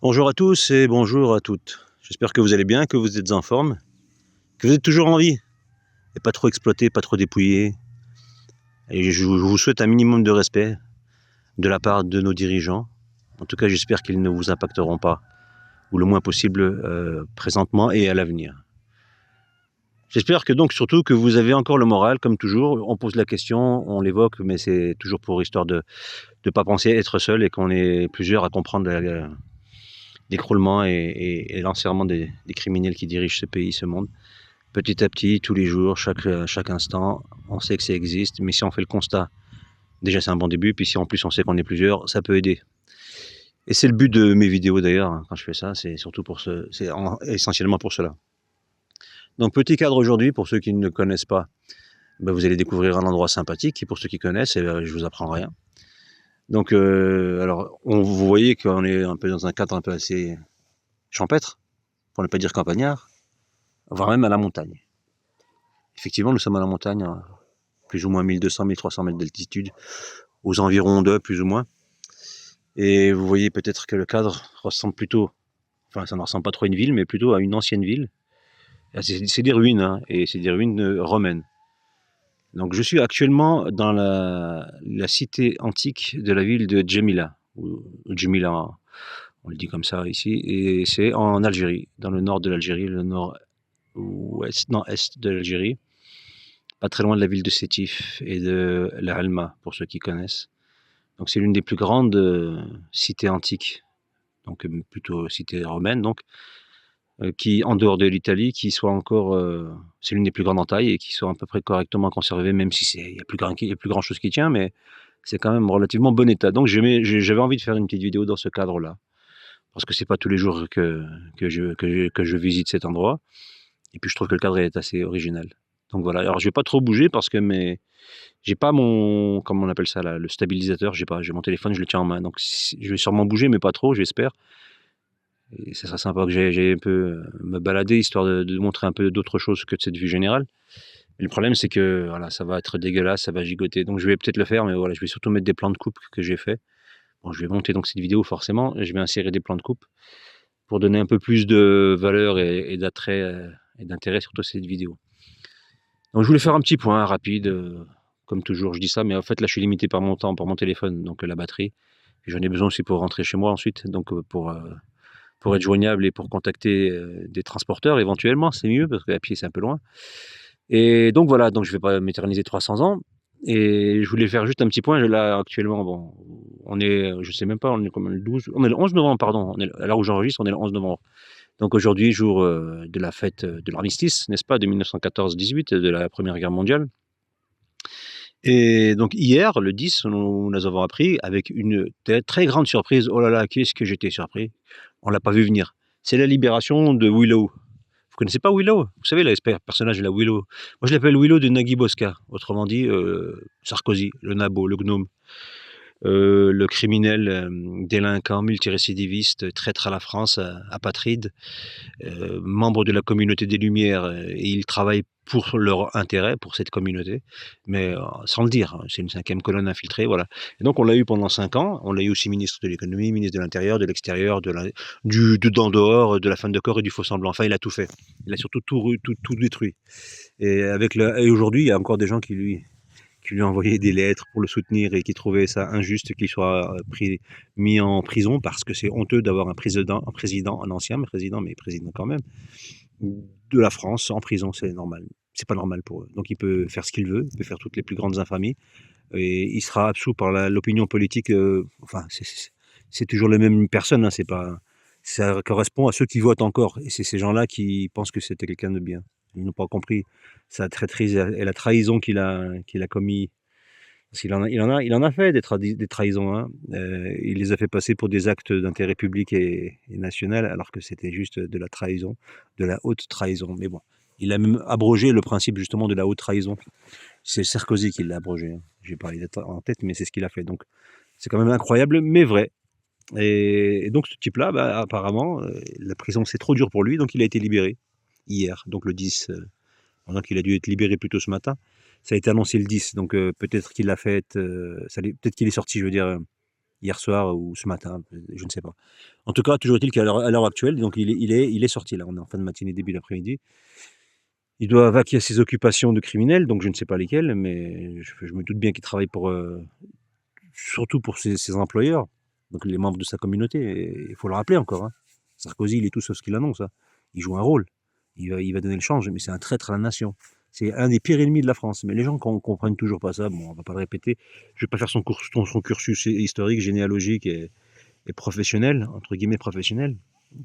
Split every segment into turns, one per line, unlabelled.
Bonjour à tous et bonjour à toutes. J'espère que vous allez bien, que vous êtes en forme, que vous êtes toujours en vie et pas trop exploité, pas trop dépouillé. Et je vous souhaite un minimum de respect de la part de nos dirigeants. En tout cas, j'espère qu'ils ne vous impacteront pas, ou le moins possible présentement et à l'avenir. J'espère que donc surtout que vous avez encore le moral, comme toujours. On pose la question, on l'évoque, mais c'est toujours pour histoire de ne pas penser être seul et qu'on est plusieurs à comprendre l'écroulement et l'enserrement des criminels qui dirigent ce pays, ce monde. Petit à petit, tous les jours, chaque instant, on sait que ça existe, mais si on fait le constat, déjà c'est un bon début, puis si en plus on sait qu'on est plusieurs, ça peut aider. Et c'est le but de mes vidéos d'ailleurs, quand je fais ça, c'est surtout pour essentiellement pour cela. Donc petit cadre aujourd'hui, pour ceux qui ne connaissent pas, ben, vous allez découvrir un endroit sympathique, et pour ceux qui connaissent, je vous apprends rien. Donc alors, vous voyez qu'on est un peu dans un cadre un peu assez champêtre, pour ne pas dire campagnard, voire même à la montagne. Effectivement, nous sommes à la montagne, plus ou moins 1200-1300 mètres d'altitude, aux environs de plus ou moins. Et vous voyez peut-être que le cadre ressemble plutôt, enfin ça ne ressemble pas trop à une ville, mais plutôt à une ancienne ville. C'est des ruines, hein, et c'est des ruines romaines. Donc je suis actuellement dans la cité antique de la ville de Djemila, ou Djemila, on le dit comme ça ici, et c'est en Algérie, dans le nord de l'Algérie, le nord-ouest, est de l'Algérie, pas très loin de la ville de Sétif et de La Alma, pour ceux qui connaissent. Donc c'est l'une des plus grandes cités antiques, donc plutôt cité romaine, donc qui en dehors de l'Italie, qui soit encore, c'est l'une des plus grandes en taille et qui soit à peu près correctement conservée, même si il y a plus grand chose qui tient, mais c'est quand même relativement bon état. Donc j'avais envie de faire une petite vidéo dans ce cadre-là, parce que c'est pas tous les jours que je visite cet endroit, et puis je trouve que le cadre est assez original. Donc voilà. Alors je vais pas trop bouger parce que j'ai pas mon, comment on appelle ça là, le stabilisateur, j'ai mon téléphone, je le tiens en main. Donc je vais sûrement bouger, mais pas trop, j'espère. Et ça sera sympa que j'ai un peu me balader, histoire de montrer un peu d'autres choses que de cette vue générale. Mais le problème, c'est que voilà, ça va être dégueulasse, ça va gigoter. Donc je vais peut-être le faire, mais voilà, je vais surtout mettre des plans de coupe que j'ai fait. Bon, je vais monter donc cette vidéo forcément, et je vais insérer des plans de coupe pour donner un peu plus de valeur et d'attrait et d'intérêt sur cette vidéo. Donc je voulais faire un petit point rapide, comme toujours je dis ça, mais en fait là je suis limité par mon temps, par mon téléphone, donc la batterie. J'en ai besoin aussi pour rentrer chez moi ensuite, donc pour être joignable et pour contacter des transporteurs éventuellement, c'est mieux parce qu'à pied c'est un peu loin. Et donc voilà, donc je vais pas m'éterniser 300 ans. Et je voulais faire juste un petit point. Là actuellement, bon, on est, je sais même pas, on est comme le 12, on est le 11 novembre, pardon. À l'heure où j'enregistre, on est le 11 novembre. Donc aujourd'hui, jour de la fête de l'armistice, n'est-ce pas, de 1914-18, de la Première Guerre mondiale. Et donc hier, le 10, nous avons appris avec une très grande surprise. Oh là là, qu'est-ce que j'étais surpris. On l'a pas vu venir. C'est la libération de Willow. Vous connaissez pas Willow? Vous savez, le personnage de la Willow. Moi, je l'appelle Willow de Nagui Bosca. Autrement dit, Sarkozy, le nabo, le gnome. Le criminel, délinquant, multirécidiviste, traître à la France, apatride, membre de la communauté des Lumières, et ils travaillent pour leur intérêt, pour cette communauté, mais sans le dire, hein, c'est une cinquième colonne infiltrée, voilà. Et donc on l'a eu pendant 5 ans, on l'a eu aussi ministre de l'économie, ministre de l'intérieur, de l'extérieur, du dedans dehors, de la fin de corps et du faux semblant. Enfin, il a tout fait. Il a surtout tout détruit. Et aujourd'hui, il y a encore des gens qui lui envoyaient des lettres pour le soutenir et qui trouvaient ça injuste qu'il soit mis en prison parce que c'est honteux d'avoir un président, un ancien président, mais président quand même, de la France en prison, c'est normal. C'est pas normal pour eux. Donc il peut faire ce qu'il veut, il peut faire toutes les plus grandes infamies, et il sera absous par l'opinion politique. Enfin, c'est toujours les mêmes personnes, hein, c'est pas, ça correspond à ceux qui votent encore, et c'est ces gens-là qui pensent que c'était quelqu'un de bien. Ils n'ont pas compris sa traîtrise et la trahison qu'il a commis. Parce il en a fait des trahisons, hein. Il les a fait passer pour des actes d'intérêt public et national, alors que c'était juste de la trahison, de la haute trahison. Mais bon, il a même abrogé le principe justement de la haute trahison. C'est Sarkozy qui l'a abrogé, hein. J'ai pas les dates en tête, mais c'est ce qu'il a fait. Donc c'est quand même incroyable, mais vrai. Et donc ce type-là, bah, apparemment, la prison c'est trop dur pour lui, donc il a été libéré hier, donc le 10. Donc il a dû être libéré plus tôt ce matin. Ça a été annoncé le 10, donc peut-être qu'il l'a fait, peut-être qu'il est sorti, je veux dire, hier soir ou ce matin, je ne sais pas. En tout cas, toujours est-il qu'à l'heure actuelle, donc il est sorti là, on est en fin de matinée, début d'après-midi. Il doit vaquer à ses occupations de criminel, donc je ne sais pas lesquelles, mais je me doute bien qu'il travaille pour, surtout pour ses employeurs, donc les membres de sa communauté. Et il faut le rappeler encore, hein. Sarkozy, il est tout sauf ce qu'il annonce, hein. Il joue un rôle, il va donner le change, mais c'est un traître à la nation. C'est un des pires ennemis de la France. Mais les gens ne comprennent toujours pas ça. Bon, on va pas le répéter. Je vais pas faire son cursus historique, généalogique et professionnel, entre guillemets professionnel,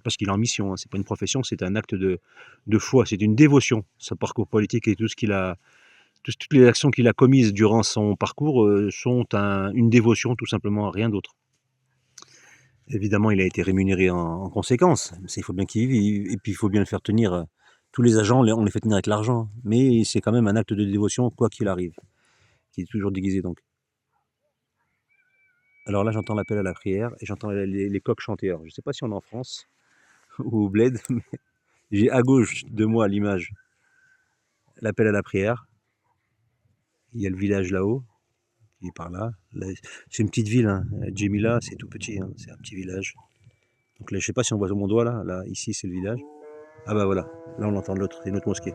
parce qu'il est en mission, hein. C'est pas une profession, c'est un acte de foi, c'est une dévotion. Son parcours politique et tout ce qu'il a, toutes les actions qu'il a commises durant son parcours sont une dévotion, tout simplement, rien d'autre. Évidemment, il a été rémunéré en conséquence. Il faut bien qu'il vive, et puis il faut bien le faire tenir. Tous les agents, on les fait tenir avec l'argent, mais c'est quand même un acte de dévotion, quoi qu'il arrive, qui est toujours déguisé donc. Alors là, j'entends l'appel à la prière et j'entends les coqs chanter. Alors, je ne sais pas si on est en France ou au bled, mais j'ai à gauche de moi l'image, l'appel à la prière. Il y a le village là-haut, qui est par là. C'est une petite ville, hein. Djemila, c'est tout petit, hein. C'est un petit village. Donc là, je ne sais pas si on voit mon doigt là. Là, ici, c'est le village. Ah bah voilà, là on entend l'autre, c'est une autre mosquée.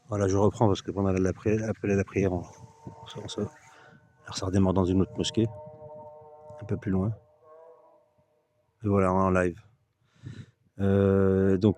Voilà, je reprends parce que pendant l'appel à la prière, alors ça redémarre dans une autre mosquée, un peu plus loin. Et voilà, en live. Donc,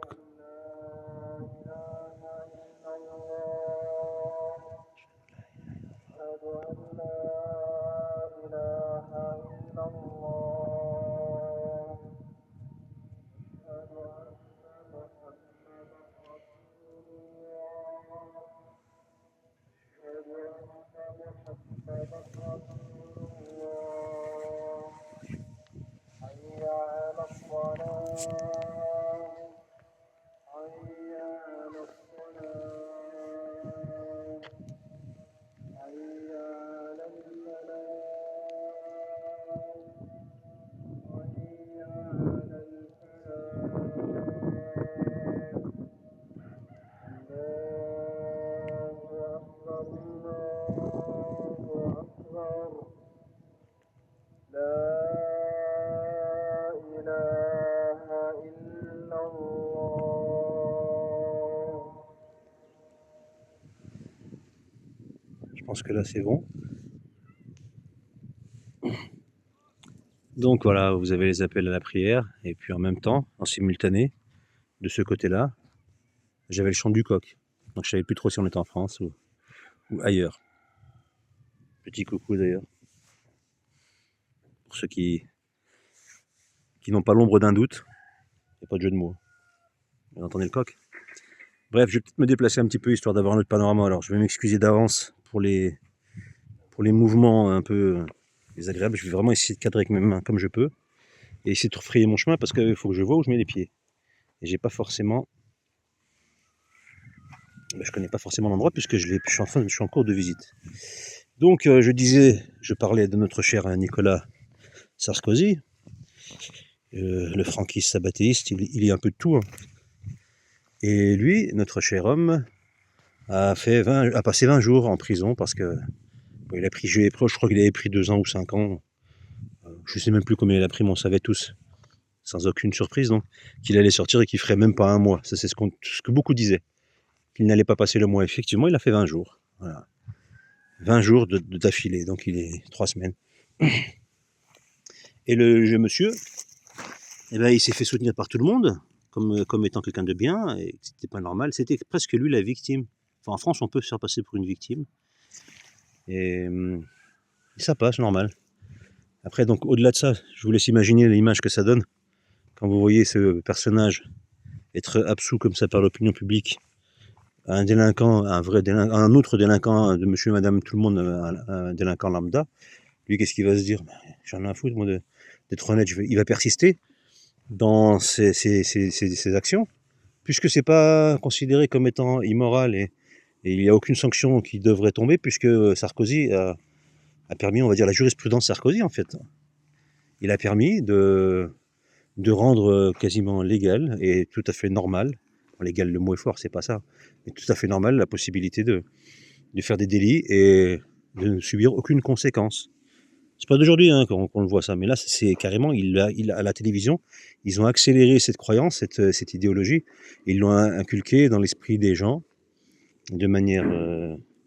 je pense que là c'est bon. Donc voilà, vous avez les appels à la prière, et puis en même temps, en simultané, de ce côté-là, j'avais le chant du coq. Donc je savais plus trop si on était en France ou ailleurs. Petit coucou d'ailleurs. Pour ceux qui n'ont pas l'ombre d'un doute, il n'y a pas de jeu de mots. Vous entendez le coq? Bref, je vais peut-être me déplacer un petit peu histoire d'avoir un autre panorama. Alors je vais m'excuser d'avance pour les mouvements un peu désagréables. Je vais vraiment essayer de cadrer avec mes mains comme je peux. et essayer de frayer mon chemin parce qu'il faut que je vois où je mets les pieds. Et j'ai pas forcément... je connais pas forcément l'endroit puisque je suis en cours de visite. Donc je parlais de notre cher Nicolas Sarkozy, le franquiste sabbatéiste, il y a un peu de tout. Hein. Et lui, notre cher homme, a passé 20 jours en prison parce que il a pris, je crois qu'il avait pris 2 ans ou 5 ans. Je sais même plus combien il a pris, mais on savait tous, sans aucune surprise, donc, qu'il allait sortir et qu'il ferait même pas un mois. Ça, c'est ce que beaucoup disaient. Qu'il n'allait pas passer le mois. Effectivement, il a fait 20 jours. Voilà. 20 jours d'affilée, donc il est 3 semaines. Et le jeune monsieur, eh ben, il s'est fait soutenir par tout le monde, comme étant quelqu'un de bien, et c'était pas normal. C'était presque lui la victime. Enfin, en France, on peut se faire passer pour une victime. Et ça passe, normal. Après, donc, au-delà de ça, je vous laisse imaginer l'image que ça donne quand vous voyez ce personnage être absous comme ça par l'opinion publique, un délinquant, un autre délinquant de monsieur et madame, tout le monde, un délinquant lambda. Lui, qu'est-ce qu'il va se dire? J'en ai un foutre, moi, d'être honnête. Il va persister dans ses actions, puisque c'est pas considéré comme étant immoral et il n'y a aucune sanction qui devrait tomber, puisque Sarkozy a permis, on va dire, la jurisprudence Sarkozy, en fait. Il a permis de rendre quasiment légal et tout à fait normal, légal, le mot est fort, c'est pas ça, mais tout à fait normal la possibilité de faire des délits et de ne subir aucune conséquence. C'est pas d'aujourd'hui hein, qu'on le voit ça, mais là c'est carrément, à la télévision, ils ont accéléré cette croyance, cette idéologie, ils l'ont inculqué dans l'esprit des gens de manière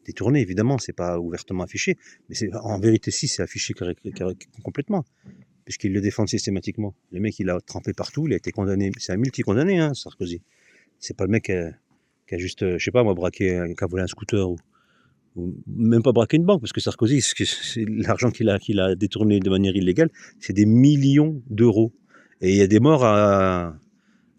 détournée, évidemment, c'est pas ouvertement affiché, mais en vérité si, c'est affiché complètement, puisqu'ils le défendent systématiquement. Le mec, il a trempé partout, il a été condamné, c'est un multi-condamné, hein, Sarkozy. C'est pas le mec qui a juste, je sais pas moi, qui a volé un scooter ou même pas braqué une banque, parce que Sarkozy, c'est l'argent qu'il a détourné de manière illégale, c'est des millions d'euros. Et il y a des morts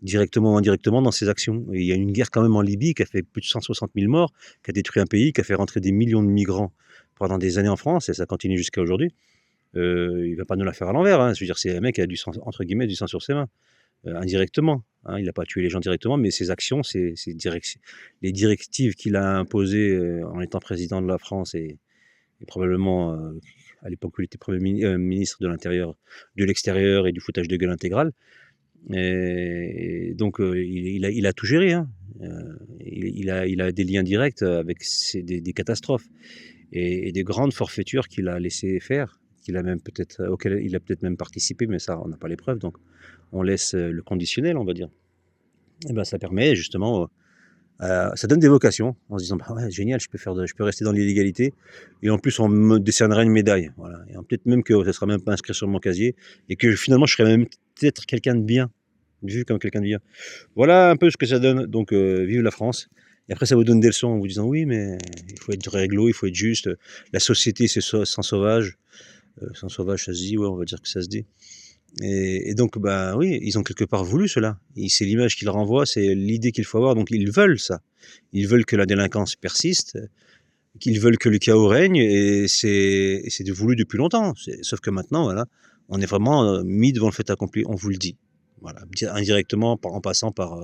directement ou indirectement dans ces actions. Et il y a une guerre quand même en Libye qui a fait plus de 160 000 morts, qui a détruit un pays, qui a fait rentrer des millions de migrants pendant des années en France, et ça continue jusqu'à aujourd'hui. Il va pas nous la faire à l'envers. Hein. Je veux dire, c'est un mec qui a du sang, entre guillemets, du sang sur ses mains, indirectement. Hein. Il n'a pas tué les gens directement, mais ses actions, les directives qu'il a imposées en étant président de la France et probablement à l'époque où il était premier ministre de l'Intérieur, de l'Extérieur et du foutage de gueule intégral. Et donc il a tout géré. Hein. Il a des liens directs avec des catastrophes et des grandes forfaitures qu'il a laissé faire, auquel il a peut-être même participé, mais ça, on n'a pas les preuves, donc on laisse le conditionnel, on va dire. Et ben, ça permet justement, ça donne des vocations, en se disant, bah ouais, génial, je peux rester dans l'illégalité, et en plus, on me décernera une médaille, voilà. Et peut-être même que ça ne sera même pas inscrit sur mon casier, et que finalement, je serai même peut-être quelqu'un de bien, vu comme quelqu'un de bien. Voilà un peu ce que ça donne, donc vive la France. Et après, ça vous donne des leçons en vous disant, oui, mais il faut être réglo, il faut être juste, la société, c'est sans sauvage. Sans sauvage, ça se dit, ouais, on va dire que ça se dit. Et donc, bah oui, ils ont quelque part voulu cela. C'est l'image qu'ils renvoient, c'est l'idée qu'il faut avoir. Donc, ils veulent ça. Ils veulent que la délinquance persiste, qu'ils veulent que le chaos règne, et c'est voulu depuis longtemps. Sauf que maintenant, voilà, on est vraiment mis devant le fait accompli. On vous le dit. Voilà, indirectement, en passant par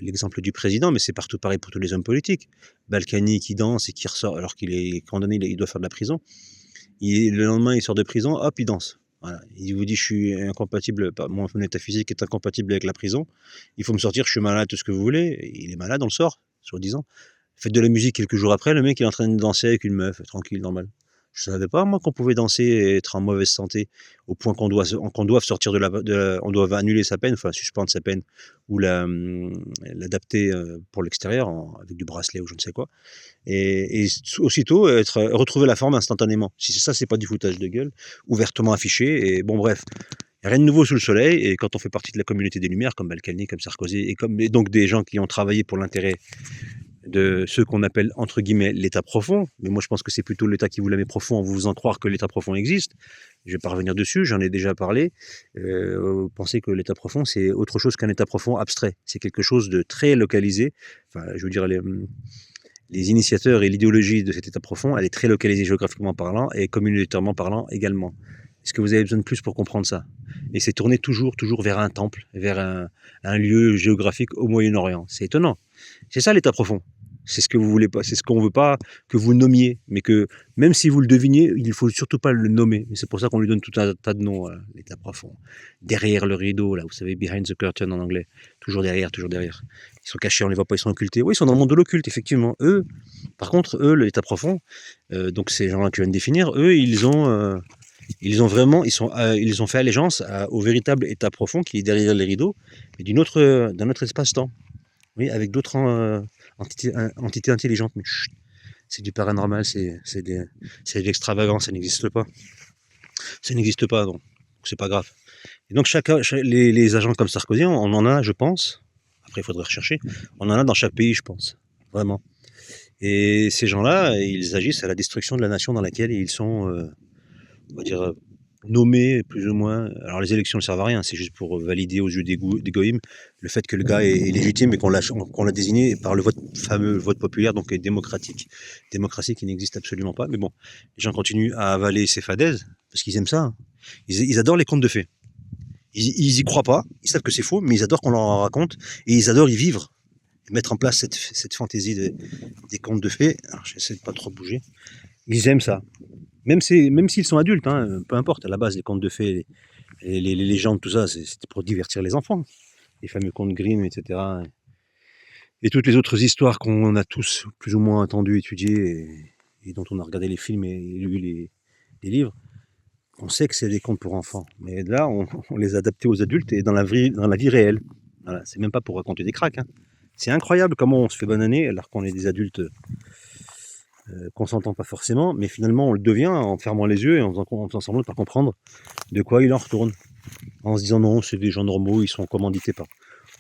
l'exemple du président, mais c'est partout pareil pour tous les hommes politiques. Balkany qui danse et qui ressort alors qu'il est condamné, il doit faire de la prison. Le lendemain, il sort de prison, hop, il danse. Voilà. Il vous dit, je suis incompatible, mon état physique est incompatible avec la prison, il faut me sortir, je suis malade, tout ce que vous voulez. Il est malade, on le sort, soi-disant. Faites de la musique quelques jours après, le mec il est en train de danser avec une meuf, tranquille, normal. Je savais pas, moi, qu'on pouvait danser et être en mauvaise santé, au point qu'on doive sortir on doit annuler sa peine, enfin suspendre sa peine, ou l'adapter pour l'extérieur, avec du bracelet ou je ne sais quoi. Et aussitôt retrouver la forme instantanément. Si c'est ça, c'est pas du foutage de gueule, ouvertement affiché. Et bon, bref, il n'y a rien de nouveau sous le soleil. Et quand on fait partie de la communauté des Lumières, comme Balkany, comme Sarkozy, et donc des gens qui ont travaillé pour l'intérêt de ceux qu'on appelle entre guillemets l'état profond, mais moi je pense que c'est plutôt l'état qui vous la met profond en vous faisant croire que l'état profond existe. Je vais pas revenir dessus, j'en ai déjà parlé. Pensez que l'état profond c'est autre chose qu'un état profond abstrait, c'est quelque chose de très localisé. Enfin, je veux dire, les initiateurs et l'idéologie de cet état profond, elle est très localisée géographiquement parlant et communautairement parlant également. Est-ce que vous avez besoin de plus pour comprendre ça? et c'est tourné toujours vers un temple, vers un lieu géographique au Moyen-Orient. C'est étonnant. C'est ça l'état profond. C'est ce que vous voulez pas, c'est ce qu'on veut pas que vous nommiez, mais que même si vous le deviniez, il ne faut surtout pas le nommer. Et c'est pour ça qu'on lui donne tout un tas de noms, l'état profond. Derrière le rideau, là, vous savez, behind the curtain en anglais. Toujours derrière, toujours derrière. Ils sont cachés, on les voit pas, ils sont occultés. Oui, ils sont dans le monde de l'occulte, effectivement. Eux, par contre, eux, l'état profond, donc ces gens-là que je viens de définir, eux, ils ont vraiment, ils ont fait allégeance au véritable état profond qui est derrière les rideaux, mais d'un autre espace-temps. Oui, avec d'autres entités intelligentes. Mais chut, c'est du paranormal, c'est de l'extravagance, ça n'existe pas. Ça n'existe pas, donc c'est pas grave. Et donc les agents comme Sarkozy, on en a, je pense, après il faudrait rechercher, on en a dans chaque pays, je pense, vraiment. Et ces gens-là, ils agissent à la destruction de la nation dans laquelle ils sont, on va dire, nommés plus ou moins. Alors les élections ne servent à rien, c'est juste pour valider aux yeux des goïms le fait que le gars est légitime et qu'on l'a désigné par le fameux vote populaire, donc démocratique. Démocratie qui n'existe absolument pas, mais bon, les gens continuent à avaler ces fadaises, parce qu'ils aiment ça. Hein. Ils adorent les contes de fées. Ils y croient pas, ils savent que c'est faux, mais ils adorent qu'on leur en raconte, et ils adorent y vivre. Mettre en place cette fantaisie des contes de fées. Alors j'essaie de pas trop bouger. Ils aiment ça. Même s'ils sont adultes, hein, peu importe, à la base, les contes de fées, les légendes, tout ça, c'était pour divertir les enfants. Les fameux contes Grimm, etc. Et toutes les autres histoires qu'on a tous plus ou moins entendues, étudiées, et dont on a regardé les films et lu les livres. On sait que c'est des contes pour enfants. Mais là, on les a adaptés aux adultes et dans la vie réelle. Voilà, c'est même pas pour raconter des cracks. Hein. C'est incroyable comment on se fait bananer alors qu'on est des adultes qu'on s'entend pas forcément, mais finalement on le devient en fermant les yeux et en faisant semblant de pas comprendre de quoi il en retourne. En se disant non, c'est des gens normaux, ils sont commandités par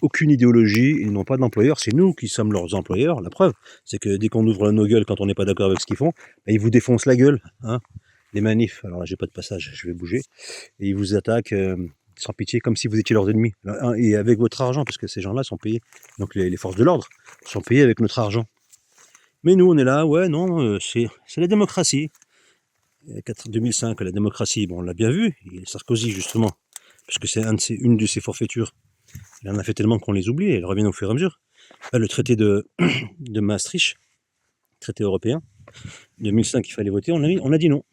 aucune idéologie, ils n'ont pas d'employeur, c'est nous qui sommes leurs employeurs. La preuve, c'est que dès qu'on ouvre nos gueules quand on n'est pas d'accord avec ce qu'ils font, bah, ils vous défoncent la gueule. Hein. Les manifs, alors là j'ai pas de passage, je vais bouger, et ils vous attaquent sans pitié comme si vous étiez leurs ennemis. Et avec votre argent, parce que ces gens-là sont payés, donc les forces de l'ordre sont payées avec notre argent. Mais nous, on est là, ouais, non, c'est la démocratie. 2005, la démocratie, bon, on l'a bien vu, et Sarkozy, justement, parce que c'est une de ses forfaitures. Il en a fait tellement qu'on les oublie, et elles reviennent au fur et à mesure. Là, le traité de Maastricht, traité européen, 2005, il fallait voter, on a dit non.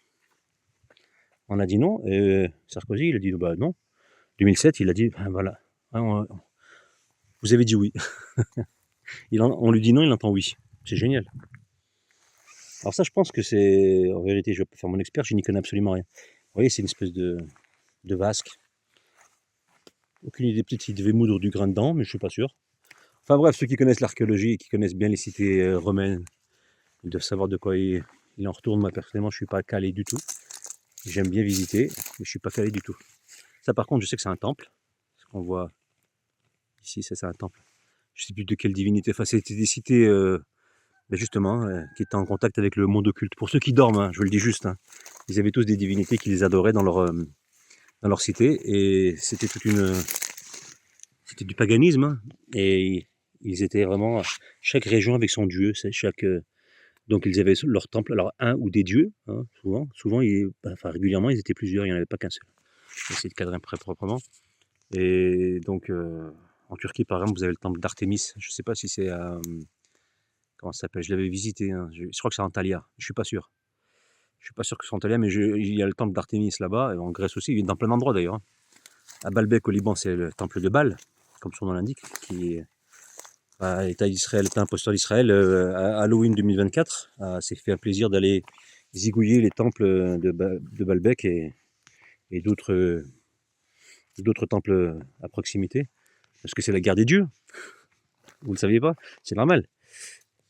On a dit non, et Sarkozy, il a dit bah non. 2007, il a dit, ben voilà, vous avez dit oui. On lui dit non, il entend oui. C'est génial. Alors ça, je pense que c'est, en vérité, je vais pas faire mon expert, je n'y connais absolument rien. Vous voyez, c'est une espèce de vasque. Aucune idée, peut-être qu'il devait moudre du grain dedans, mais je suis pas sûr. Enfin bref, ceux qui connaissent l'archéologie et qui connaissent bien les cités romaines, ils doivent savoir de quoi il en retourne. Moi, personnellement, je suis pas calé du tout. J'aime bien visiter, mais je suis pas calé du tout. Ça, par contre, je sais que c'est un temple. Ce qu'on voit ici, ça, c'est un temple. Je sais plus de quelle divinité. Enfin, c'était des cités... justement, qui étaient en contact avec le monde occulte. Pour ceux qui dorment, hein, je vous le dis juste, hein, ils avaient tous des divinités qui les adoraient dans leur cité, et c'était c'était du paganisme, hein, et ils étaient vraiment, chaque région avec son dieu, donc ils avaient leur temple, alors un ou des dieux, hein, souvent, régulièrement, ils étaient plusieurs, il n'y en avait pas qu'un seul. J'essaie de cadrer très proprement. Et donc, en Turquie, par exemple, vous avez le temple d'Artémis, je ne sais pas si c'est à... comment ça s'appelle, je l'avais visité, hein. Je crois que c'est Antalya, je suis pas sûr. Je suis pas sûr que c'est Antalya, mais il y a le temple d'Artémis là-bas, et en Grèce aussi, il est dans plein d'endroits d'ailleurs. Hein. À Baalbek au Liban, c'est le temple de Baal, comme son nom l'indique, qui est à l'État d'Israël, l'État imposteur d'Israël. À Halloween 2024, s'est fait un plaisir d'aller zigouiller les temples de Baalbek et d'autres temples à proximité, parce que c'est la guerre des dieux. Vous ne le saviez pas? C'est normal.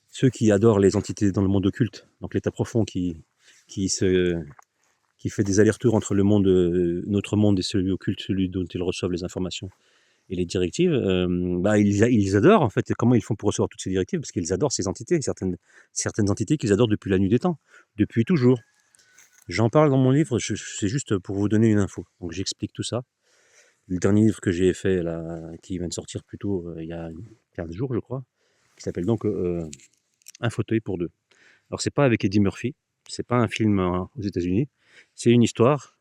Ceux qui adorent les entités dans le monde occulte, donc l'état profond qui fait des allers-retours entre le monde, notre monde et celui occulte, celui dont ils reçoivent les informations et les directives, ils adorent en fait. Comment ils font pour recevoir toutes ces directives? Parce qu'ils adorent ces entités, certaines entités qu'ils adorent depuis la nuit des temps, depuis toujours. J'en parle dans mon livre, c'est juste pour vous donner une info. Donc j'explique tout ça. Le dernier livre que j'ai fait, là, qui vient de sortir plutôt il y a 15 jours, je crois, qui s'appelle donc Un fauteuil pour deux. Alors c'est pas avec Eddie Murphy, c'est pas un film aux États-Unis, c'est une histoire,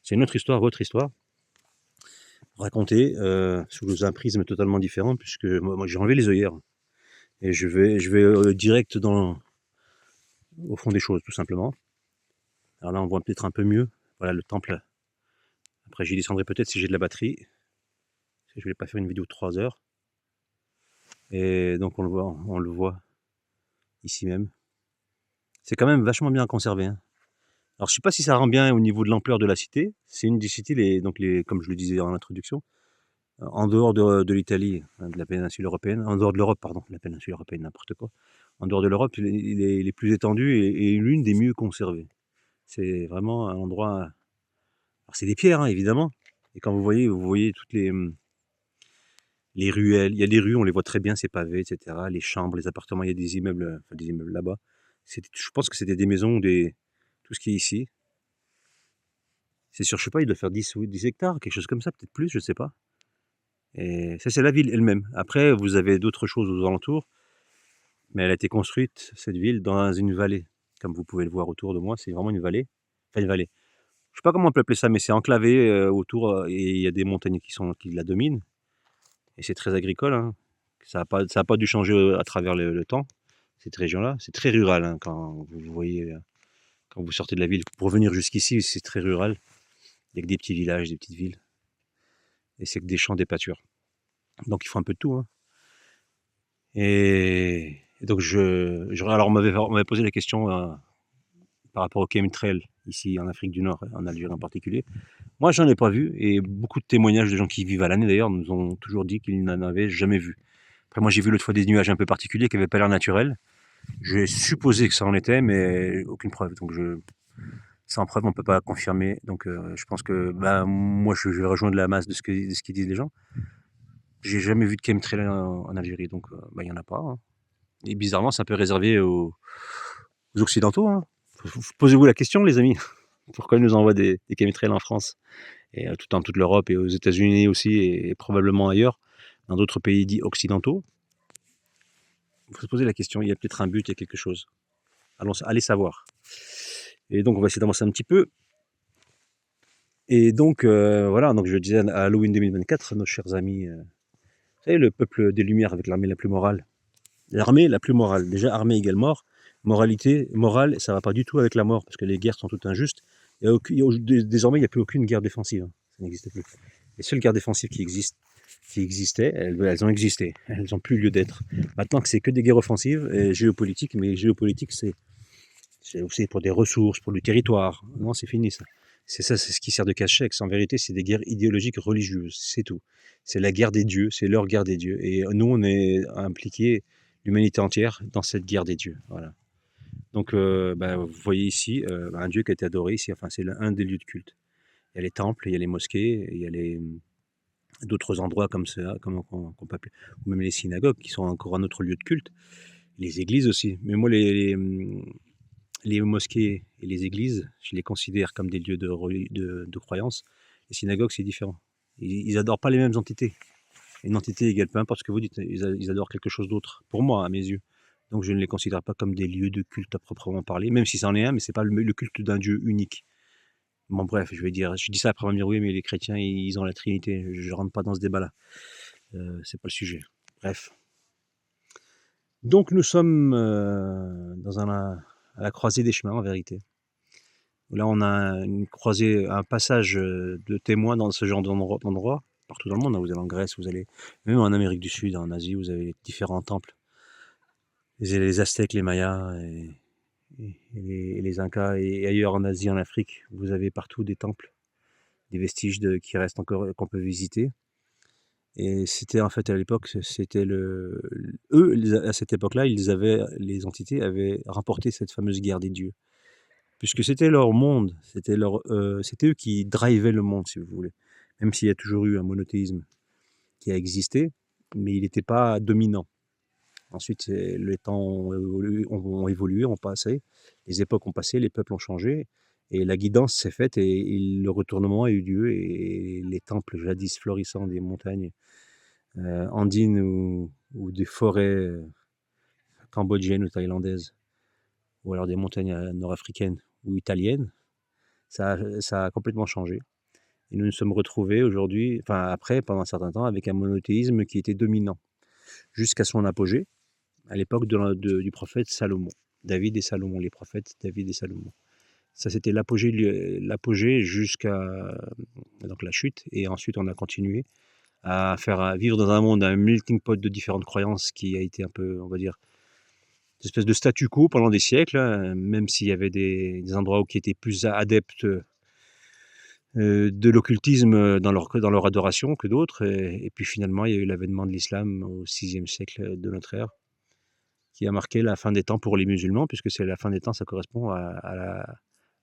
c'est notre histoire, votre histoire, raconter sous un prisme totalement différent, puisque moi j'ai enlevé les œillères et je vais direct au fond des choses, tout simplement. Alors là, on voit peut-être un peu mieux. Voilà le temple. Après, j'y descendrai peut-être si j'ai de la batterie. Je ne vais pas faire une vidéo de 3 heures. Et donc, on le voit ici même. C'est quand même vachement bien conservé, hein. Alors, je ne sais pas si ça rend bien au niveau de l'ampleur de la cité. C'est une des cités, comme je le disais en introduction, en dehors de l'Italie, de la péninsule européenne, en dehors de l'Europe, pardon, la péninsule européenne, n'importe quoi. En dehors de l'Europe, il est les plus étendu et l'une des mieux conservées. C'est vraiment un endroit. Alors, c'est des pierres, hein, évidemment. Et quand vous voyez toutes les ruelles. Il y a des rues, on les voit très bien, c'est pavé, etc. Les chambres, les appartements, il y a des immeubles, enfin, des immeubles là-bas. Je pense que c'était des maisons ou tout ce qui est ici. C'est sûr, je sais pas, il doit faire 10 hectares, quelque chose comme ça, peut-être plus, je sais pas. Et ça, c'est la ville elle-même. Après, vous avez d'autres choses aux alentours, mais elle a été construite, cette ville, dans une vallée. Comme vous pouvez le voir autour de moi, c'est vraiment une vallée. Enfin, une vallée. Je sais pas comment on peut appeler ça, mais c'est enclavé autour, et il y a des montagnes qui la dominent. Et c'est très agricole, hein. Ça a pas dû changer à travers le temps, cette région-là. C'est très rural, hein, quand vous voyez, quand vous sortez de la ville. Pour venir jusqu'ici, c'est très rural. Il n'y a que des petits villages, des petites villes. Et c'est que des champs, des pâtures. Donc il faut un peu de tout, hein. Et donc alors on m'avait posé la question par rapport au chemtrail ici en Afrique du Nord, en Algérie en particulier. Moi, j'en ai pas vu, et beaucoup de témoignages de gens qui vivent à l'année d'ailleurs nous ont toujours dit qu'ils n'en avaient jamais vu. Après, moi, j'ai vu l'autre fois des nuages un peu particuliers qui n'avaient pas l'air naturels. J'ai supposé que ça en était, mais aucune preuve. Donc, sans preuve, on ne peut pas confirmer. Donc, je pense que moi, je vais rejoindre la masse de ce qu'ils disent les gens. J'ai jamais vu de chemtrail en Algérie, donc il n'y en a pas, hein. Et bizarrement, c'est un peu réservé aux Occidentaux, hein. Posez-vous la question, les amis. Pourquoi ils nous envoient des chemtrails en France et dans toute l'Europe et aux États-Unis aussi, et probablement ailleurs, dans d'autres pays dits occidentaux? Il faut se poser la question. Il y a peut-être un but, il y a quelque chose. Allez savoir. Et donc, on va essayer d'avancer un petit peu. Et donc, voilà, donc je disais à Halloween 2024, nos chers amis, vous savez, le peuple des Lumières avec l'armée la plus morale. L'armée la plus morale. Déjà, armée égale mort. Morale, ça va pas du tout avec la mort, parce que les guerres sont toutes injustes. Désormais, il n'y a plus aucune guerre défensive, hein. Ça n'existe plus. Les seules guerres défensives qui existaient, elles ont existé. Elles n'ont plus lieu d'être. Maintenant que c'est que des guerres offensives et géopolitiques, mais géopolitique, c'est pour des ressources, pour du territoire. Non, c'est fini ça. C'est ce qui sert de cache-sexe. En vérité, c'est des guerres idéologiques religieuses, c'est tout. C'est la guerre des dieux, c'est leur guerre des dieux. Et nous, on est impliqués, l'humanité entière, dans cette guerre des dieux. Voilà. Donc, vous voyez ici un dieu qui a été adoré ici. Enfin, c'est un des lieux de culte. Il y a les temples, il y a les mosquées, il y a d'autres endroits comme ça, qu'on peut appeler, ou même les synagogues, qui sont encore un autre lieu de culte. Les églises aussi. Mais moi, les mosquées et les églises, je les considère comme des lieux de croyance. Les synagogues, c'est différent. Ils n'adorent pas les mêmes entités. Une entité égale, peu importe ce que vous dites, ils adorent quelque chose d'autre, pour moi, à mes yeux. Donc je ne les considère pas comme des lieux de culte à proprement parler, même si c'en est un, mais c'est pas le culte d'un Dieu unique. Bon bref, je dis ça après on va me dire oui, mais les chrétiens, ils ont la Trinité. Je rentre pas dans ce débat-là. C'est pas le sujet. Bref. Donc nous sommes à la croisée des chemins, en vérité. Là, on a un passage de témoins dans ce genre d'endroit, partout dans le monde, hein. Vous allez en Grèce, vous allez même en Amérique du Sud, en Asie, vous avez différents temples. Les Aztèques, les Mayas et les Incas, et ailleurs en Asie, en Afrique, vous avez partout des temples, des vestiges qui restent encore, qu'on peut visiter. Et c'était en fait à l'époque, eux, à cette époque-là, les entités avaient remporté cette fameuse guerre des dieux. Puisque c'était leur monde, c'était eux qui drivaient le monde, si vous voulez. Même s'il y a toujours eu un monothéisme qui a existé, mais il n'était pas dominant. Ensuite, les temps ont évolué, ont passé, les époques ont passé, les peuples ont changé, et la guidance s'est faite, et le retournement a eu lieu, et les temples jadis florissants des montagnes andines ou des forêts cambodgiennes ou thaïlandaises, ou alors des montagnes nord-africaines ou italiennes, ça a complètement changé. Et nous nous sommes retrouvés aujourd'hui, enfin après, pendant un certain temps, avec un monothéisme qui était dominant, jusqu'à son apogée, à l'époque du prophète Salomon. David et Salomon, les prophètes David et Salomon. Ça, c'était l'apogée jusqu'à donc la chute. Et ensuite, on a continué à vivre dans un monde, un melting pot de différentes croyances qui a été un peu, on va dire, une espèce de statu quo pendant des siècles, hein, même s'il y avait des endroits qui étaient plus adeptes de l'occultisme dans leur adoration que d'autres. Et puis finalement, il y a eu l'avènement de l'islam au VIe siècle de notre ère, qui a marqué la fin des temps pour les musulmans, puisque c'est la fin des temps, ça correspond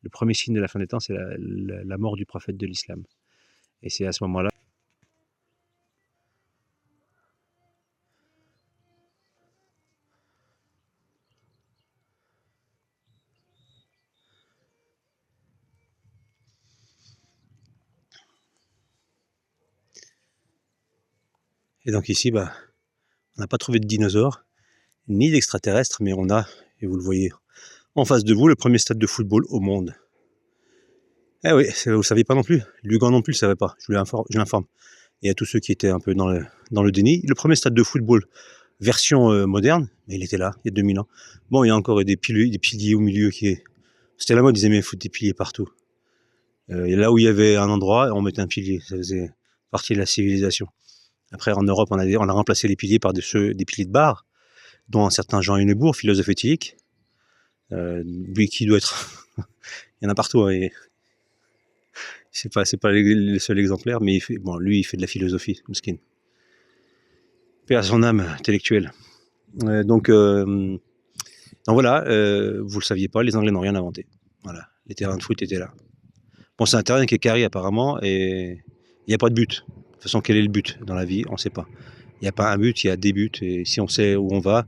le premier signe de la fin des temps, c'est la mort du prophète de l'islam. Et c'est à ce moment-là. Et donc ici, on n'a pas trouvé de dinosaures, ni d'extraterrestres, mais on a, et vous le voyez en face de vous, le premier stade de football au monde. Eh oui, vous ne saviez pas non plus. Lugan non plus ne savait pas, je l'informe. Et à tous ceux qui étaient un peu dans le déni, le premier stade de football version moderne, mais il était là, il y a 2000 ans. Bon, il y a encore des piliers au milieu C'était la mode, ils aimaient foutre des piliers partout. Et là où il y avait un endroit, on mettait un pilier, ça faisait partie de la civilisation. Après, en Europe, on a remplacé les piliers par des piliers de bar, dont un certain Jean Hennebourg, philosophe éthique, lui qui doit être... il y en a partout, hein, c'est pas le seul exemplaire, mais lui, il fait de la philosophie, Mouskin. Paix à son âme intellectuelle. Donc voilà, vous le saviez pas, les Anglais n'ont rien inventé. Voilà, les terrains de foot étaient là. Bon, c'est un terrain qui est carré apparemment, et il n'y a pas de but. De toute façon, quel est le but dans la vie? On ne sait pas. Il n'y a pas un but, il y a des buts, et si on sait où on va,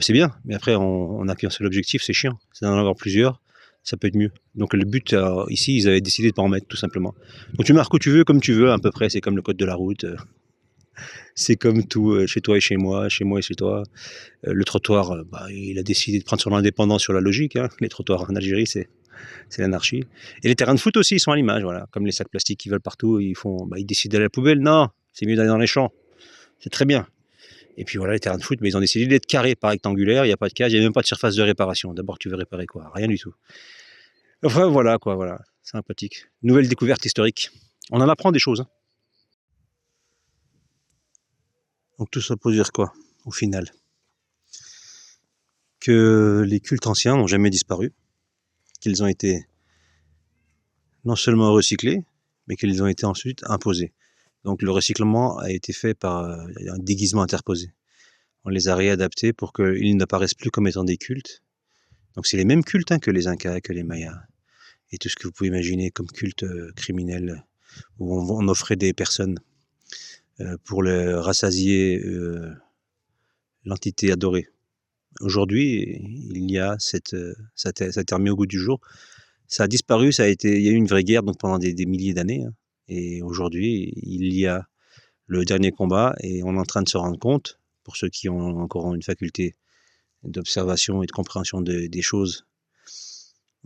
c'est bien. Mais après, on n'a qu'un seul objectif, c'est chiant. C'est d'en avoir plusieurs, ça peut être mieux. Donc le but, ici, ils avaient décidé de ne pas en mettre, tout simplement. Donc tu marques où tu veux, comme tu veux, à peu près, c'est comme le code de la route. C'est comme tout, chez toi et chez moi et chez toi. Le trottoir, il a décidé de prendre son indépendance sur la logique, hein. Les trottoirs en Algérie, c'est l'anarchie. Et les terrains de foot aussi, ils sont à l'image, voilà. Comme les sacs plastiques qui volent partout, ils décident d'aller à la poubelle. Non, c'est mieux d'aller dans les champs. C'est très bien. Et puis voilà, les terrains de foot, ils ont décidé d'être carrés, pas rectangulaires, il n'y a pas de cage, il n'y a même pas de surface de réparation. D'abord, tu veux réparer quoi? Rien du tout. Enfin, voilà, quoi, voilà. Sympathique. Nouvelle découverte historique. On en apprend des choses, hein. Donc tout ça pour dire quoi, au final? Que les cultes anciens n'ont jamais disparu, qu'ils ont été non seulement recyclés, mais qu'ils ont été ensuite imposés. Donc le recyclement a été fait par un déguisement interposé. On les a réadaptés pour qu'ils n'apparaissent plus comme étant des cultes. Donc c'est les mêmes cultes, hein, que les Incas, que les Mayas, et tout ce que vous pouvez imaginer comme culte criminel, où on offrait des personnes pour rassasier l'entité adorée. Aujourd'hui, il y a ça a été remis au goût du jour. Ça a disparu, il y a eu une vraie guerre donc pendant des milliers d'années, hein. Et aujourd'hui, il y a le dernier combat, et on est en train de se rendre compte, pour ceux qui ont encore une faculté d'observation et de compréhension des choses,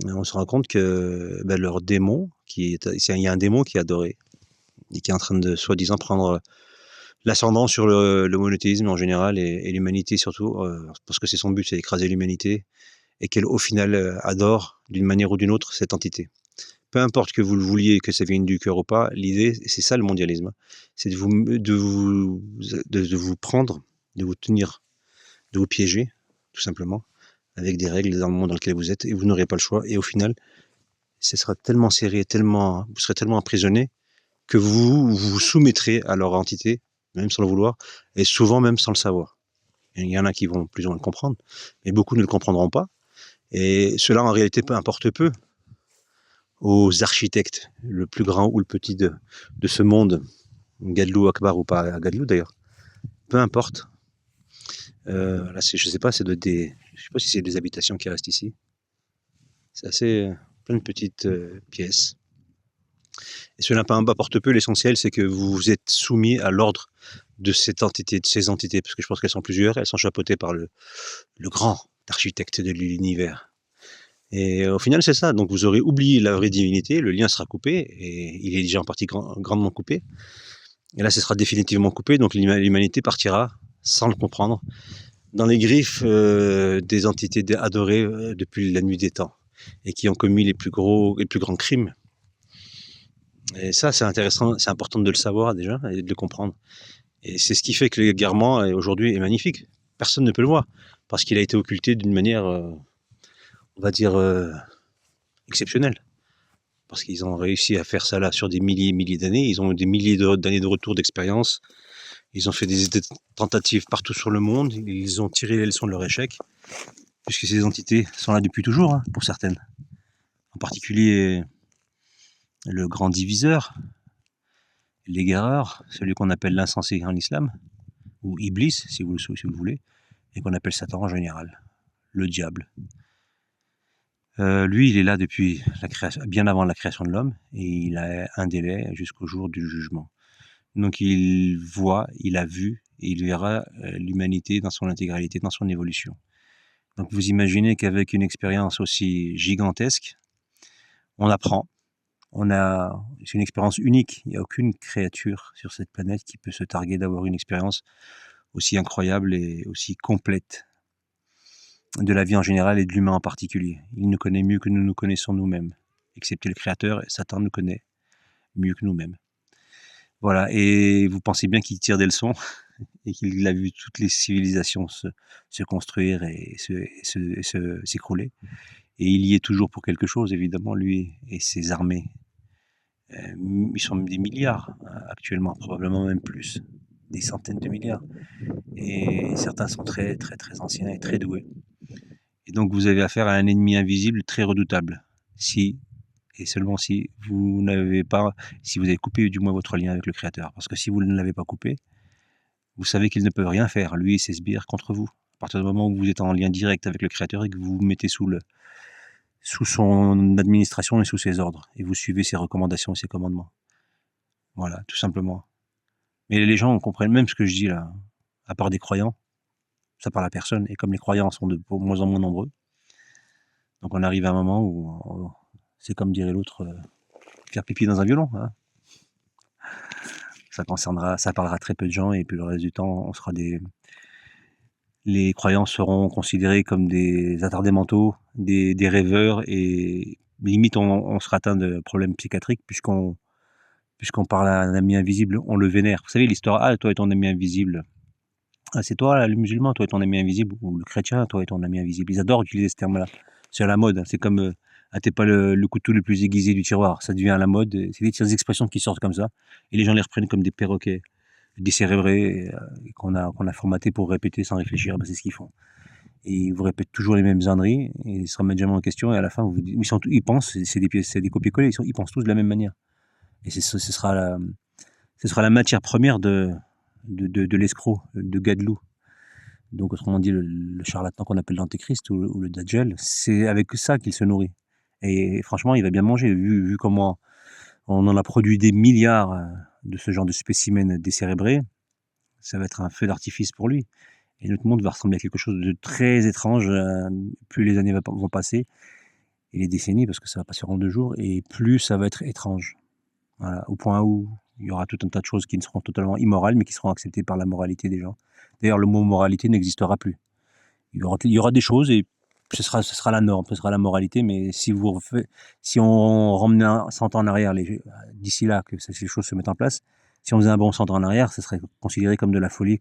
on se rend compte que leur démon, il y a un démon qui est adoré, et qui est en train de soi-disant prendre l'ascendant sur le monothéisme en général, et l'humanité surtout, parce que c'est son but, c'est d'écraser l'humanité, et qu'elle au final adore d'une manière ou d'une autre cette entité. Peu importe que vous le vouliez, que ça vienne du cœur ou pas, l'idée, c'est ça le mondialisme, c'est de vous prendre, de vous tenir, de vous piéger, tout simplement, avec des règles dans le monde dans lequel vous êtes, et vous n'aurez pas le choix, et au final, ce sera tellement serré, vous serez tellement emprisonné, que vous vous soumettrez à leur entité, même sans le vouloir, et souvent même sans le savoir. Il y en a qui vont plus ou moins le comprendre, mais beaucoup ne le comprendront pas, et cela en réalité importe peu aux architectes, le plus grand ou le petit de ce monde, Gadlou Akbar ou pas Gadlou d'ailleurs, peu importe. Là, je sais pas, je sais pas si c'est des habitations qui restent ici. C'est assez plein de petites pièces. Et cela importe peu, l'essentiel c'est que vous êtes soumis à l'ordre de ces entités, parce que je pense qu'elles sont plusieurs, elles sont chapeautées par le grand architecte de l'univers. Et au final, c'est ça. Donc vous aurez oublié la vraie divinité, le lien sera coupé, et il est déjà en partie grandement coupé. Et là, ce sera définitivement coupé, donc l'humanité partira, sans le comprendre, dans les griffes des entités adorées depuis la nuit des temps, et qui ont commis les plus grands crimes. Et ça, c'est intéressant, c'est important de le savoir déjà, et de le comprendre. Et c'est ce qui fait que l'égarement aujourd'hui est magnifique. Personne ne peut le voir, parce qu'il a été occulté d'une manière, on va dire, exceptionnelle. Parce qu'ils ont réussi à faire ça là sur des milliers et milliers d'années. Ils ont eu des milliers d'années de retour d'expérience. Ils ont fait des tentatives partout sur le monde. Ils ont tiré les leçons de leur échec, puisque ces entités sont là depuis toujours, hein, pour certaines. En particulier le grand diviseur, l'égareur, celui qu'on appelle l'insensé en islam, ou Iblis, si vous le voulez, et qu'on appelle Satan en général, le diable. Lui, il est là depuis la création, bien avant la création de l'homme, et il a un délai jusqu'au jour du jugement. Donc il voit, il a vu, et il verra l'humanité dans son intégralité, dans son évolution. Donc vous imaginez qu'avec une expérience aussi gigantesque, on apprend, c'est une expérience unique. Il n'y a aucune créature sur cette planète qui peut se targuer d'avoir une expérience aussi incroyable et aussi complète de la vie en général et de l'humain en particulier. Il nous connaît mieux que nous nous connaissons nous-mêmes, excepté le Créateur. Satan nous connaît mieux que nous-mêmes. Voilà, et vous pensez bien qu'il tire des leçons et qu'il a vu toutes les civilisations se construire et s'écrouler. Et il y est toujours pour quelque chose, évidemment, lui et ses armées. Ils sont des milliards actuellement, probablement même plus, des centaines de milliards. Et certains sont très très très anciens et très doués. Et donc vous avez affaire à un ennemi invisible très redoutable. Si, et seulement si, vous avez coupé du moins votre lien avec le Créateur. Parce que si vous ne l'avez pas coupé, vous savez qu'il ne peut rien faire, lui et ses sbires, contre vous. À partir du moment où vous êtes en lien direct avec le Créateur et que vous vous mettez sous son administration et sous ses ordres, et vous suivez ses recommandations et ses commandements. Voilà, tout simplement. Mais les gens comprennent même ce que je dis là, à part des croyants, ça parle à personne, et comme les croyants sont de moins en moins nombreux, donc on arrive à un moment où, c'est comme dirait l'autre, faire pipi dans un violon, hein. Ça parlera très peu de gens, et puis le reste du temps, les croyants seront considérés comme des attardés mentaux, des rêveurs, et limite on sera atteint de problèmes psychiatriques puisqu'on parle à un ami invisible, on le vénère. Vous savez l'histoire, ah toi et ton ami invisible, ah c'est toi là, le musulman, toi et ton ami invisible, ou le chrétien, toi et ton ami invisible. Ils adorent utiliser ce terme-là. C'est à la mode, c'est comme ah t'es pas le couteau le plus aiguisé du tiroir, ça devient à la mode. C'est des expressions qui sortent comme ça, et les gens les reprennent comme des perroquets décérébrés qu'on a formatés pour répéter sans réfléchir. Ben, c'est ce qu'ils font. Et ils vous répètent toujours les mêmes âneries, et ils se remettent jamais en question, et à la fin, ils pensent, c'est des copier-coller, ils pensent tous de la même manière. Et ce sera la matière première de l'escroc, de Gadlou. Donc, autrement dit, le charlatan qu'on appelle l'antéchrist ou le Dajjal, c'est avec ça qu'il se nourrit. Et franchement, il va bien manger, vu comment on en a produit des milliards de ce genre de spécimens décérébrés. Ça va être un feu d'artifice pour lui. Et notre monde va ressembler à quelque chose de très étrange, plus les années vont passer, et les décennies, parce que ça va passer en 2 jours, et plus ça va être étrange. Voilà, au point où il y aura tout un tas de choses qui ne seront totalement immorales, mais qui seront acceptées par la moralité des gens. D'ailleurs, le mot moralité n'existera plus. Il y aura des choses, et ce sera la norme, ce sera la moralité, mais si on remenait 100 ans en arrière, d'ici là, que ces choses se mettent en place, si on faisait un bond 100 ans en arrière, ce serait considéré comme de la folie,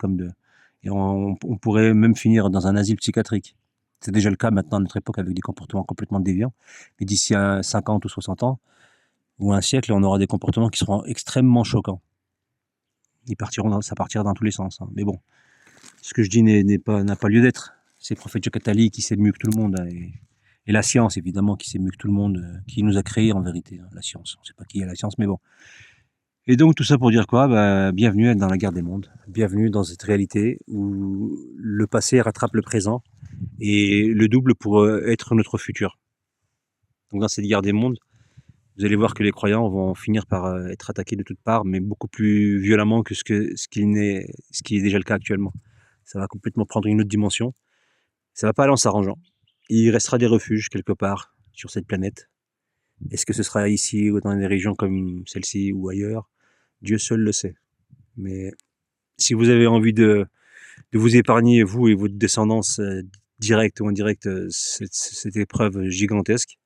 et on pourrait même finir dans un asile psychiatrique. C'est déjà le cas maintenant à notre époque avec des comportements complètement déviants. Mais d'ici à 50 ou 60 ans, ou un siècle, on aura des comportements qui seront extrêmement choquants. Ça partira dans tous les sens, hein. Mais bon, ce que je dis n'a pas lieu d'être. C'est le prophète Jokatali qui sait mieux que tout le monde, hein, et la science, évidemment, qui sait mieux que tout le monde, qui nous a créés en vérité, hein, la science. On ne sait pas qui est la science, mais bon. Et donc tout ça pour dire quoi? Bienvenue dans la guerre des mondes, bienvenue dans cette réalité où le passé rattrape le présent, et le double pour être notre futur. Donc dans cette guerre des mondes, vous allez voir que les croyants vont finir par être attaqués de toutes parts, mais beaucoup plus violemment que ce qui est déjà le cas actuellement. Ça va complètement prendre une autre dimension. Ça va pas aller en s'arrangeant. Il restera des refuges quelque part, sur cette planète. Est-ce que ce sera ici ou dans des régions comme celle-ci ou ailleurs? Dieu seul le sait. Mais si vous avez envie de vous épargner, vous et votre descendance, directe ou indirecte, cette épreuve gigantesque,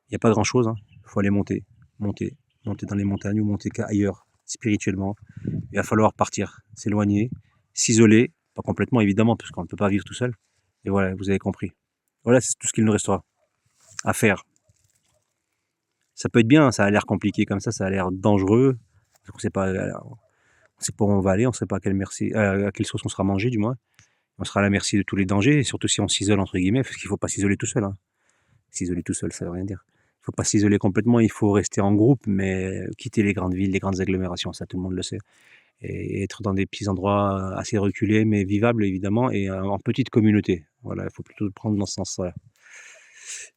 il n'y a pas grand-chose, hein. Il faut aller monter, monter, monter dans les montagnes ou monter ailleurs, spirituellement. Il va falloir partir, s'éloigner, s'isoler, pas complètement évidemment, parce qu'on ne peut pas vivre tout seul. Et voilà, vous avez compris. Voilà, c'est tout ce qu'il nous restera à faire. Ça peut être bien, ça a l'air compliqué comme ça a l'air dangereux. On ne sait pas, où on va aller, on ne sait pas à quelle sauce on sera mangé du moins. On sera à la merci de tous les dangers, et surtout si on s'isole entre guillemets, parce qu'il ne faut pas s'isoler tout seul, hein. S'isoler tout seul, ça ne veut rien dire. Il ne faut pas s'isoler complètement, il faut rester en groupe, mais quitter les grandes villes, les grandes agglomérations, ça tout le monde le sait. Et être dans des petits endroits assez reculés, mais vivables évidemment, et en petite communauté. Voilà, il faut plutôt le prendre dans ce sens-là.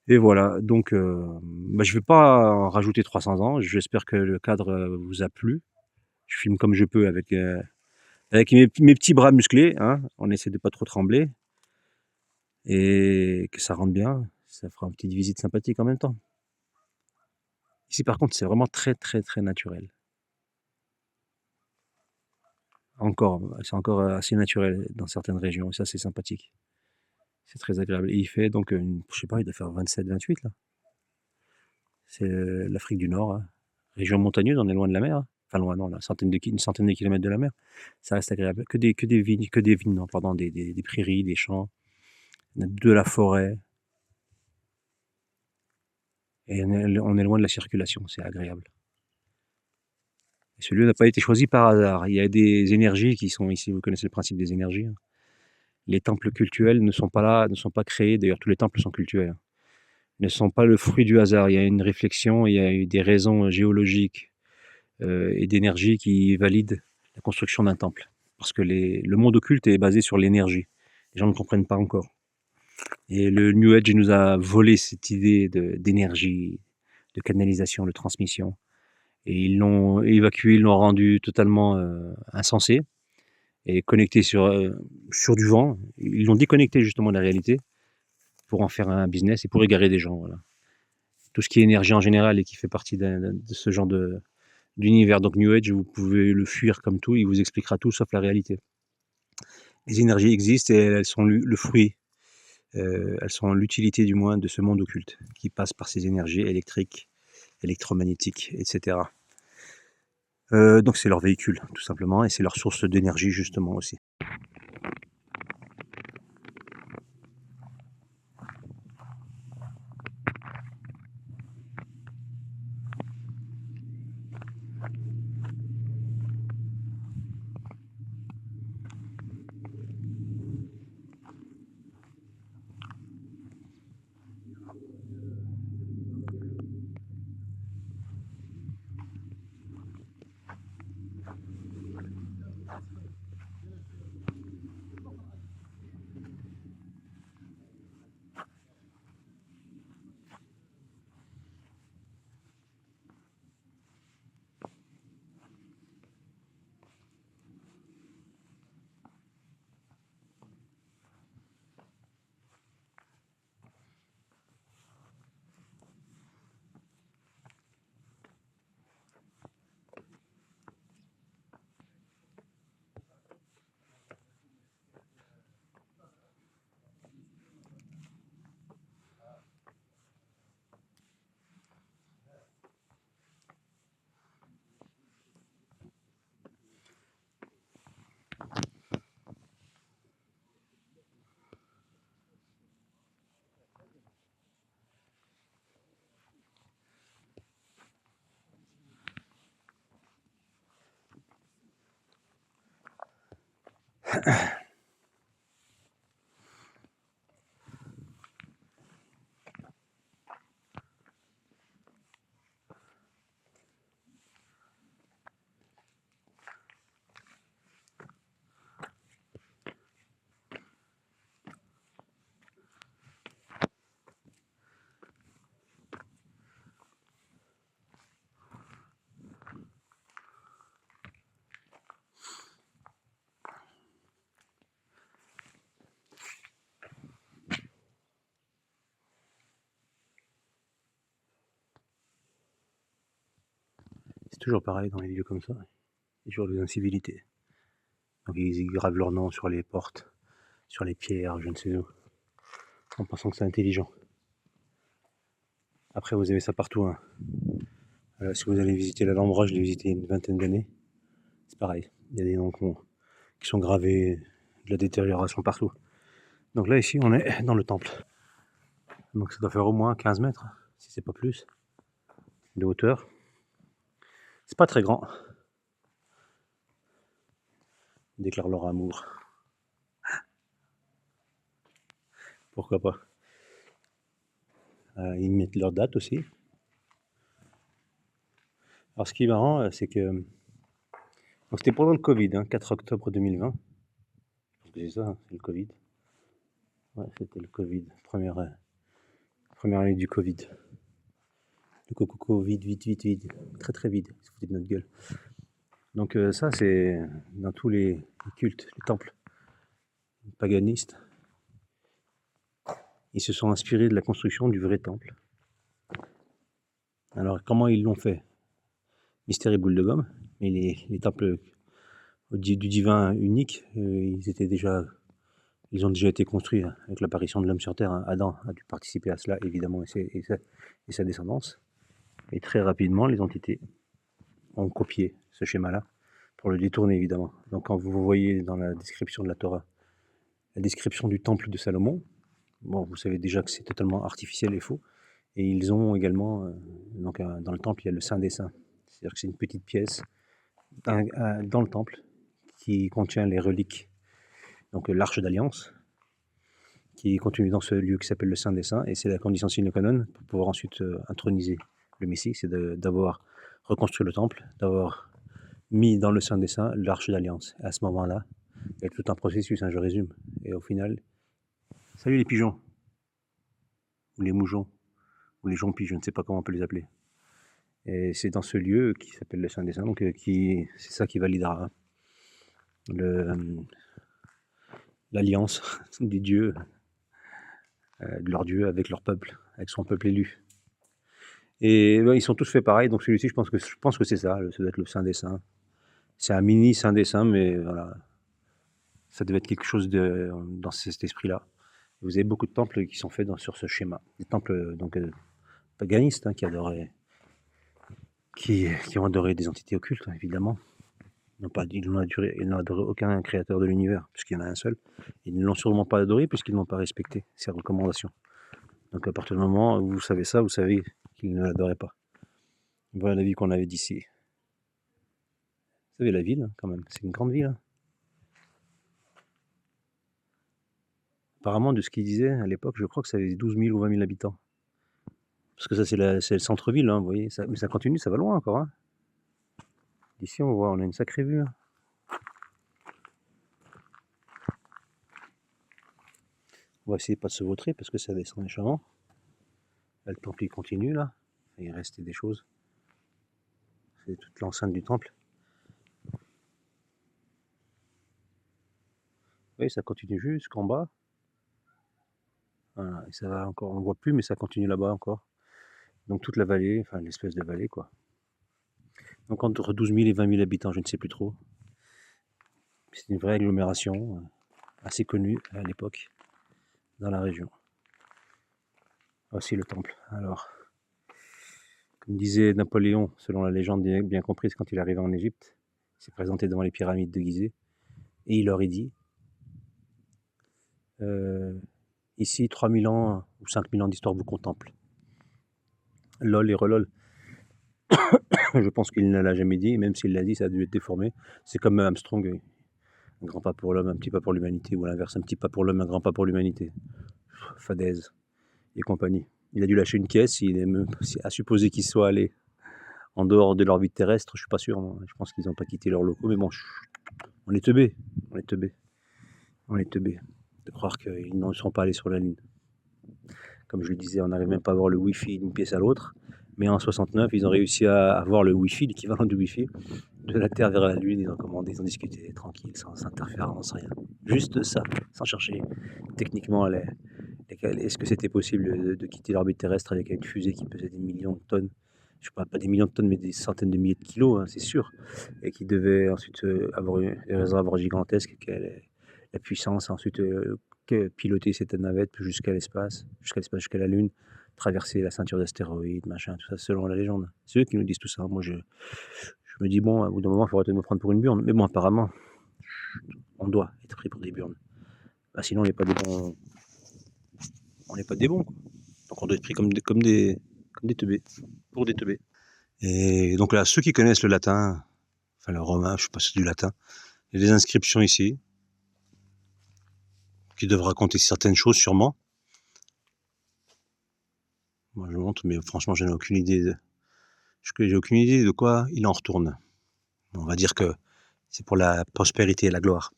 Et voilà, donc je ne vais pas en rajouter 300 ans, j'espère que le cadre vous a plu. Je filme comme je peux avec mes petits bras musclés, hein. On essaie de pas trop trembler, et que ça rentre bien, ça fera une petite visite sympathique en même temps. Ici par contre c'est vraiment très très très naturel. C'est encore assez naturel dans certaines régions, et ça c'est sympathique. C'est très agréable. Et il fait donc, je sais pas, il doit faire 27-28 là. C'est l'Afrique du Nord, hein. Région montagneuse, on est loin de la mer, hein. Enfin loin, non, une centaine de kilomètres de la mer. Ça reste agréable. Que des vignes, non, pardon, des prairies, des champs, de la forêt. Et on est loin de la circulation, c'est agréable. Et ce lieu n'a pas été choisi par hasard. Il y a des énergies qui sont ici, vous connaissez le principe des énergies, hein. Les temples cultuels ne sont pas là, ne sont pas créés, d'ailleurs tous les temples sont cultuels, hein, ne sont pas le fruit du hasard. Il y a une réflexion, il y a eu des raisons géologiques et d'énergie qui valident la construction d'un temple. Parce que le monde occulte est basé sur l'énergie. Les gens ne comprennent pas encore. Et le New Age nous a volé cette idée d'énergie, de canalisation, de transmission. Et ils l'ont évacué, ils l'ont rendu totalement insensé et connecté sur du vent. Ils l'ont déconnecté justement de la réalité pour en faire un business et pour égarer des gens. Voilà. Tout ce qui est énergie en général et qui fait partie de ce genre d'univers. Donc New Age, vous pouvez le fuir comme tout, il vous expliquera tout sauf la réalité. Les énergies existent et elles sont le fruit, elles sont l'utilité du moins de ce monde occulte qui passe par ces énergies électriques, électromagnétiques, etc. Donc c'est leur véhicule tout simplement et c'est leur source d'énergie justement aussi. toujours pareil dans les lieux comme ça. Il y a toujours des incivilités. Donc ils gravent leur nom sur les portes, sur les pierres, je ne sais où, en pensant que c'est intelligent. Après, vous avez ça partout, hein. Si vous allez visiter l'Alhambra, je l'ai visité il y a une vingtaine d'années. C'est pareil. Il y a des noms qui sont gravés, de la détérioration partout. Donc là, ici, on est dans le temple. Donc ça doit faire au moins 15 mètres, si c'est pas plus, de hauteur. C'est pas très grand. Ils déclarent leur amour. Pourquoi pas. Ils mettent leur date aussi. Alors ce qui est marrant, c'est que... Donc c'était pendant le Covid, hein, 4 octobre 2020. Je pense que c'est ça, hein, c'est le Covid. Ouais, c'était le Covid, première année du Covid. Le coco vide, très très vide, ils se foutaient de notre gueule. Donc ça c'est dans tous les cultes, les temples paganistes. Ils se sont inspirés de la construction du vrai temple. Alors comment ils l'ont fait? Mystère et boule de gomme. Mais les temples du divin unique, ils ont déjà été construits avec l'apparition de l'homme sur Terre. Adam a dû participer à cela, évidemment, et sa descendance. Et très rapidement, les entités ont copié ce schéma-là pour le détourner, évidemment. Donc quand vous voyez dans la description de la Torah, la description du temple de Salomon, bon, vous savez déjà que c'est totalement artificiel et faux. Et ils ont également, dans le temple, il y a le Saint des Saints. C'est-à-dire que c'est une petite pièce dans le temple qui contient les reliques. Donc l'Arche d'Alliance, qui est contenue dans ce lieu qui s'appelle le Saint des Saints, et c'est la condition sine qua non pour pouvoir ensuite introniser le Messie, c'est d'avoir reconstruit le temple, d'avoir mis dans le Saint des Saints l'Arche d'Alliance. À ce moment-là, il y a tout un processus, hein, je résume. Et au final, salut les pigeons, ou les moujons, ou les jonpis, je ne sais pas comment on peut les appeler. Et c'est dans ce lieu qui s'appelle le Saint des Saints, donc c'est ça qui validera l'alliance des dieux, de leur Dieu avec leur peuple, avec son peuple élu. Et ben, ils sont tous faits pareil, donc celui-ci, je pense que c'est ça, ça doit être le Saint des Saints. C'est un mini Saint des Saints, mais voilà, ça devait être quelque chose dans cet esprit-là. Vous avez beaucoup de temples qui sont faits sur ce schéma. Des temples paganistes, hein, qui ont adoré des entités occultes, hein, évidemment. Ils n'ont adoré aucun créateur de l'univers, puisqu'il y en a un seul. Ils ne l'ont sûrement pas adoré, puisqu'ils n'ont pas respecté ses recommandations. Donc à partir du moment où vous savez ça, vous savez qu'ils ne l'adoraient pas. Voilà la vie qu'on avait d'ici. Vous savez la ville, hein, quand même, c'est une grande ville. Hein. Apparemment, de ce qu'ils disaient à l'époque, je crois que ça avait 12 000 ou 20 000 habitants. Parce que ça, c'est le centre-ville, hein, vous voyez. Mais ça continue, ça va loin encore. Hein. D'ici, on a une sacrée vue. Hein. On va essayer de pas de se vautrer parce que ça descend méchamment. Là, le temple, il continue, là. Il restait des choses. C'est toute l'enceinte du temple. Oui, ça continue jusqu'en bas. Voilà, et ça va encore, on ne voit plus, mais ça continue là-bas encore. Donc toute la vallée, enfin l'espèce de vallée, quoi. Donc entre 12 000 et 20 000 habitants, je ne sais plus trop. C'est une vraie agglomération, assez connue à l'époque, dans la région. Voici le temple. Alors, comme disait Napoléon, selon la légende bien comprise, quand il est arrivé en Égypte, il s'est présenté devant les pyramides de Gizeh, et il leur a dit, ici 3000 ans ou 5000 ans d'histoire vous contemple. Lol et relol. Je pense qu'il ne l'a jamais dit, même s'il l'a dit, ça a dû être déformé. C'est comme Armstrong, un grand pas pour l'homme, un petit pas pour l'humanité, ou à l'inverse, un petit pas pour l'homme, un grand pas pour l'humanité. Fadaise et compagnie. Il a dû lâcher une caisse, à supposer qu'il soit allé en dehors de l'orbite terrestre, je suis pas sûr, moi. Je pense qu'ils n'ont pas quitté leurs locaux, mais bon, on est teubés, de croire qu'ils n'en sont pas allés sur la Lune. Comme je le disais, on n'arrive même pas à avoir le Wi-Fi d'une pièce à l'autre, mais en 69, ils ont réussi à avoir le Wi-Fi, l'équivalent du Wi-Fi, de la Terre vers la Lune. Ils ont commandé, ils ont discuté tranquille, sans interférence, rien. Juste ça, sans chercher techniquement est-ce que c'était possible de quitter l'orbite terrestre avec une fusée qui pesait des millions de tonnes je ne parle pas des millions de tonnes, mais des centaines de milliers de kilos, hein, c'est sûr, et qui devait ensuite avoir des réservoirs gigantesques, qui avaient la puissance ensuite piloter cette navette jusqu'à l'espace, jusqu'à la Lune, traverser la ceinture d'astéroïdes, machin, tout ça, selon la légende. C'est eux qui nous disent tout ça. Moi, je me dis, bon, à bout d'un moment, il faudrait peut-être me prendre pour une burne. Mais bon, apparemment, on doit être pris pour des burnes. Bah, sinon, on n'est pas des bons. On n'est pas des bons, quoi. Donc on doit être pris comme des teubés, pour des teubés. Et donc là, ceux qui connaissent le latin, enfin le romain, je sais pas si c'est du latin, il y a des inscriptions ici, qui doivent raconter certaines choses sûrement. Moi je montre, mais franchement j'ai aucune idée de quoi il en retourne. On va dire que c'est pour la prospérité et la gloire.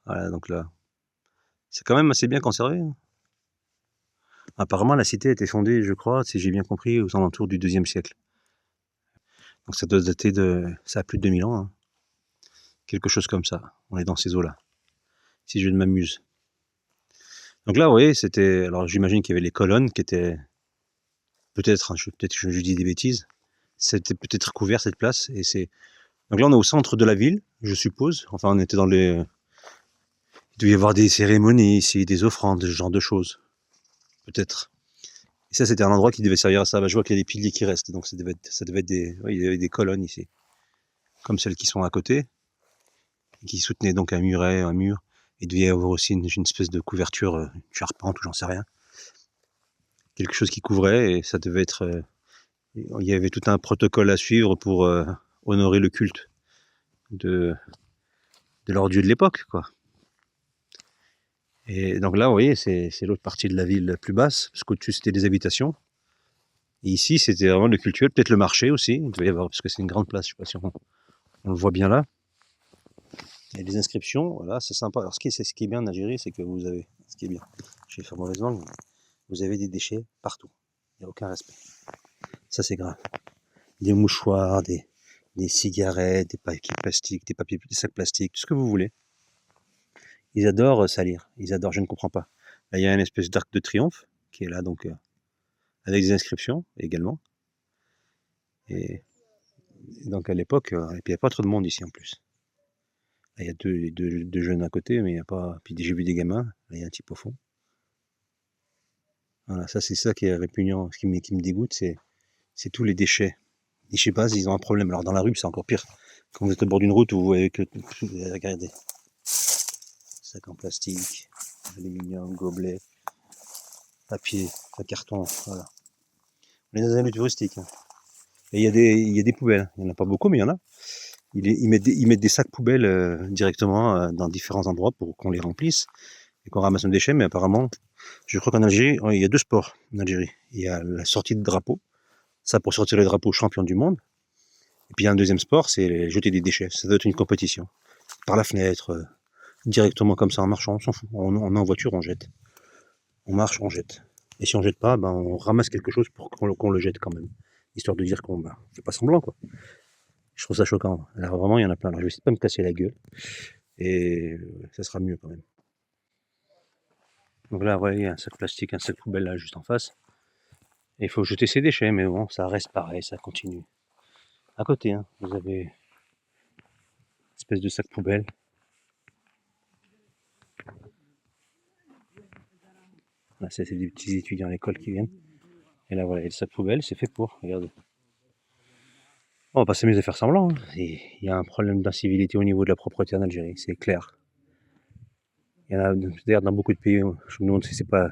Voilà, donc là, c'est quand même assez bien conservé, hein. Apparemment la cité a été fondée, je crois, si j'ai bien compris, aux alentours du IIe siècle. Donc ça doit dater ça a plus de 2000 ans, hein. Quelque chose comme ça. On est dans ces eaux-là. Si je ne m'amuse. Donc là, vous voyez, c'était. Alors j'imagine qu'il y avait les colonnes qui étaient. Peut-être, hein, peut-être que je dis des bêtises. C'était peut-être couvert cette place. Et c'est. Donc là, on est au centre de la ville, je suppose. Enfin, on était dans les. Il devait y avoir des cérémonies ici, des offrandes, ce genre de choses. Peut-être. Et ça, c'était un endroit qui devait servir à ça. Bah, je vois qu'il y a des piliers qui restent. Donc ça devait être des. Oui, il y avait des colonnes ici. Comme celles qui sont à côté. Qui soutenaient donc un muret, un mur. Il devait y avoir aussi une espèce de couverture, une charpente ou j'en sais rien. Quelque chose qui couvrait et ça devait être. Il y avait tout un protocole à suivre pour honorer le culte de leur dieu de l'époque, quoi. Et donc là, vous voyez, c'est l'autre partie de la ville plus basse, parce qu'au-dessus c'était des habitations. Et ici, c'était vraiment le cultuel, peut-être le marché aussi. Il devait y avoir, parce que c'est une grande place, je sais pas si on le voit bien là. Il y a des inscriptions, voilà, c'est sympa. Alors ce qui est bien en Algérie, c'est que vous avez, ce qui est bien, je vais faire mauvaise langue, vous avez des déchets partout. Il n'y a aucun respect. Ça, c'est grave. Des mouchoirs, des cigarettes, des papiers plastiques, des sacs plastiques, tout ce que vous voulez. Ils adorent salir. Ils adorent, je ne comprends pas. Là, il y a une espèce d'arc de triomphe qui est là, donc, avec des inscriptions également. Et donc, à l'époque, et puis il n'y a pas trop de monde ici en plus. Là, il y a deux jeunes à côté, mais il n'y a pas. Puis j'ai vu des gamins. Là, il y a un type au fond. Voilà, ça, c'est ça qui est répugnant. Ce qui me dégoûte, c'est tous les déchets. Les déchets base, ils ont un problème. Alors, dans la rue, c'est encore pire. Quand vous êtes au bord d'une route, vous voyez que. Regardez. Sac en plastique, aluminium, gobelet, papier, carton, voilà. On est dans un lieu touristique, hein. Et il y a des poubelles. Il n'y en a pas beaucoup, mais il y en a. Ils mettent des sacs poubelles directement dans différents endroits pour qu'on les remplisse et qu'on ramasse nos déchets. Mais apparemment, je crois qu'en Algérie, il y a deux sports en Algérie. Il y a la sortie de drapeau, ça pour sortir les drapeaux champions du monde. Et puis il y a un deuxième sport, c'est jeter des déchets. Ça doit être une compétition. Par la fenêtre, directement comme ça en marchant, on s'en fout. On est en voiture, on jette. On marche, on jette. Et si on jette pas, ben on ramasse quelque chose pour qu'on le jette quand même. Histoire de dire qu'on fait pas semblant, quoi. Je trouve ça choquant. Alors vraiment, il y en a plein. Alors je vais essayer de pas me casser la gueule. Et ça sera mieux quand même. Donc là, ouais, il y a un sac plastique, un sac poubelle là, juste en face. Et il faut jeter ses déchets, mais bon, ça reste pareil, ça continue. À côté, hein, vous avez une espèce de sac poubelle. Là, c'est des petits étudiants à l'école qui viennent. Et là, voilà, il y a le sac poubelle, c'est fait pour, regardez. On va pas s'amuser à faire semblant, hein. Il y a un problème d'incivilité au niveau de la propreté en Algérie, c'est clair. Il y en a d'ailleurs dans beaucoup de pays, je me demande si c'est pas.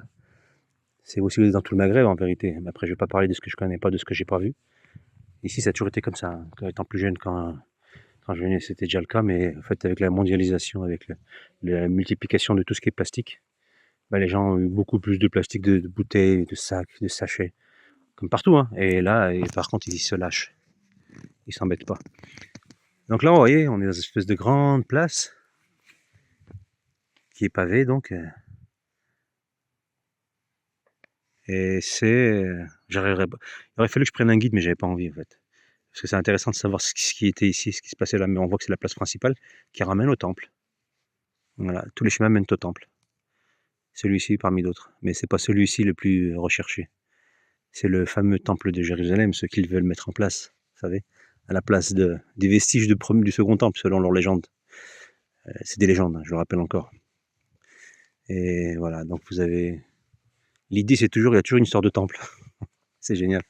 C'est aussi dans tout le Maghreb en vérité. Mais après, je vais pas parler de ce que je connais pas, de ce que j'ai pas vu. Ici, ça a toujours été comme ça, hein. Étant plus jeune, quand je venais, c'était déjà le cas, mais en fait, avec la mondialisation, avec la multiplication de tout ce qui est plastique, bah, les gens ont eu beaucoup plus de plastique, de bouteilles, de sacs, de sachets, comme partout, hein. Et là, par contre, ils se lâchent. Ils s'embêtent pas. Donc là, vous voyez, on est dans une espèce de grande place qui est pavée, donc. Et c'est. Il aurait fallu que je prenne un guide, mais j'avais pas envie, en fait. Parce que c'est intéressant de savoir ce qui était ici, ce qui se passait là. Mais on voit que c'est la place principale qui ramène au temple. Voilà, tous les chemins mènent au temple. Celui-ci parmi d'autres. Mais c'est pas celui-ci le plus recherché. C'est le fameux temple de Jérusalem, ceux qu'ils veulent mettre en place, vous savez, à la place des vestiges du second temple, selon leur légende. C'est des légendes, hein, je le rappelle encore. Et voilà, donc vous avez... L'idée, il y a toujours une histoire de temple. C'est génial.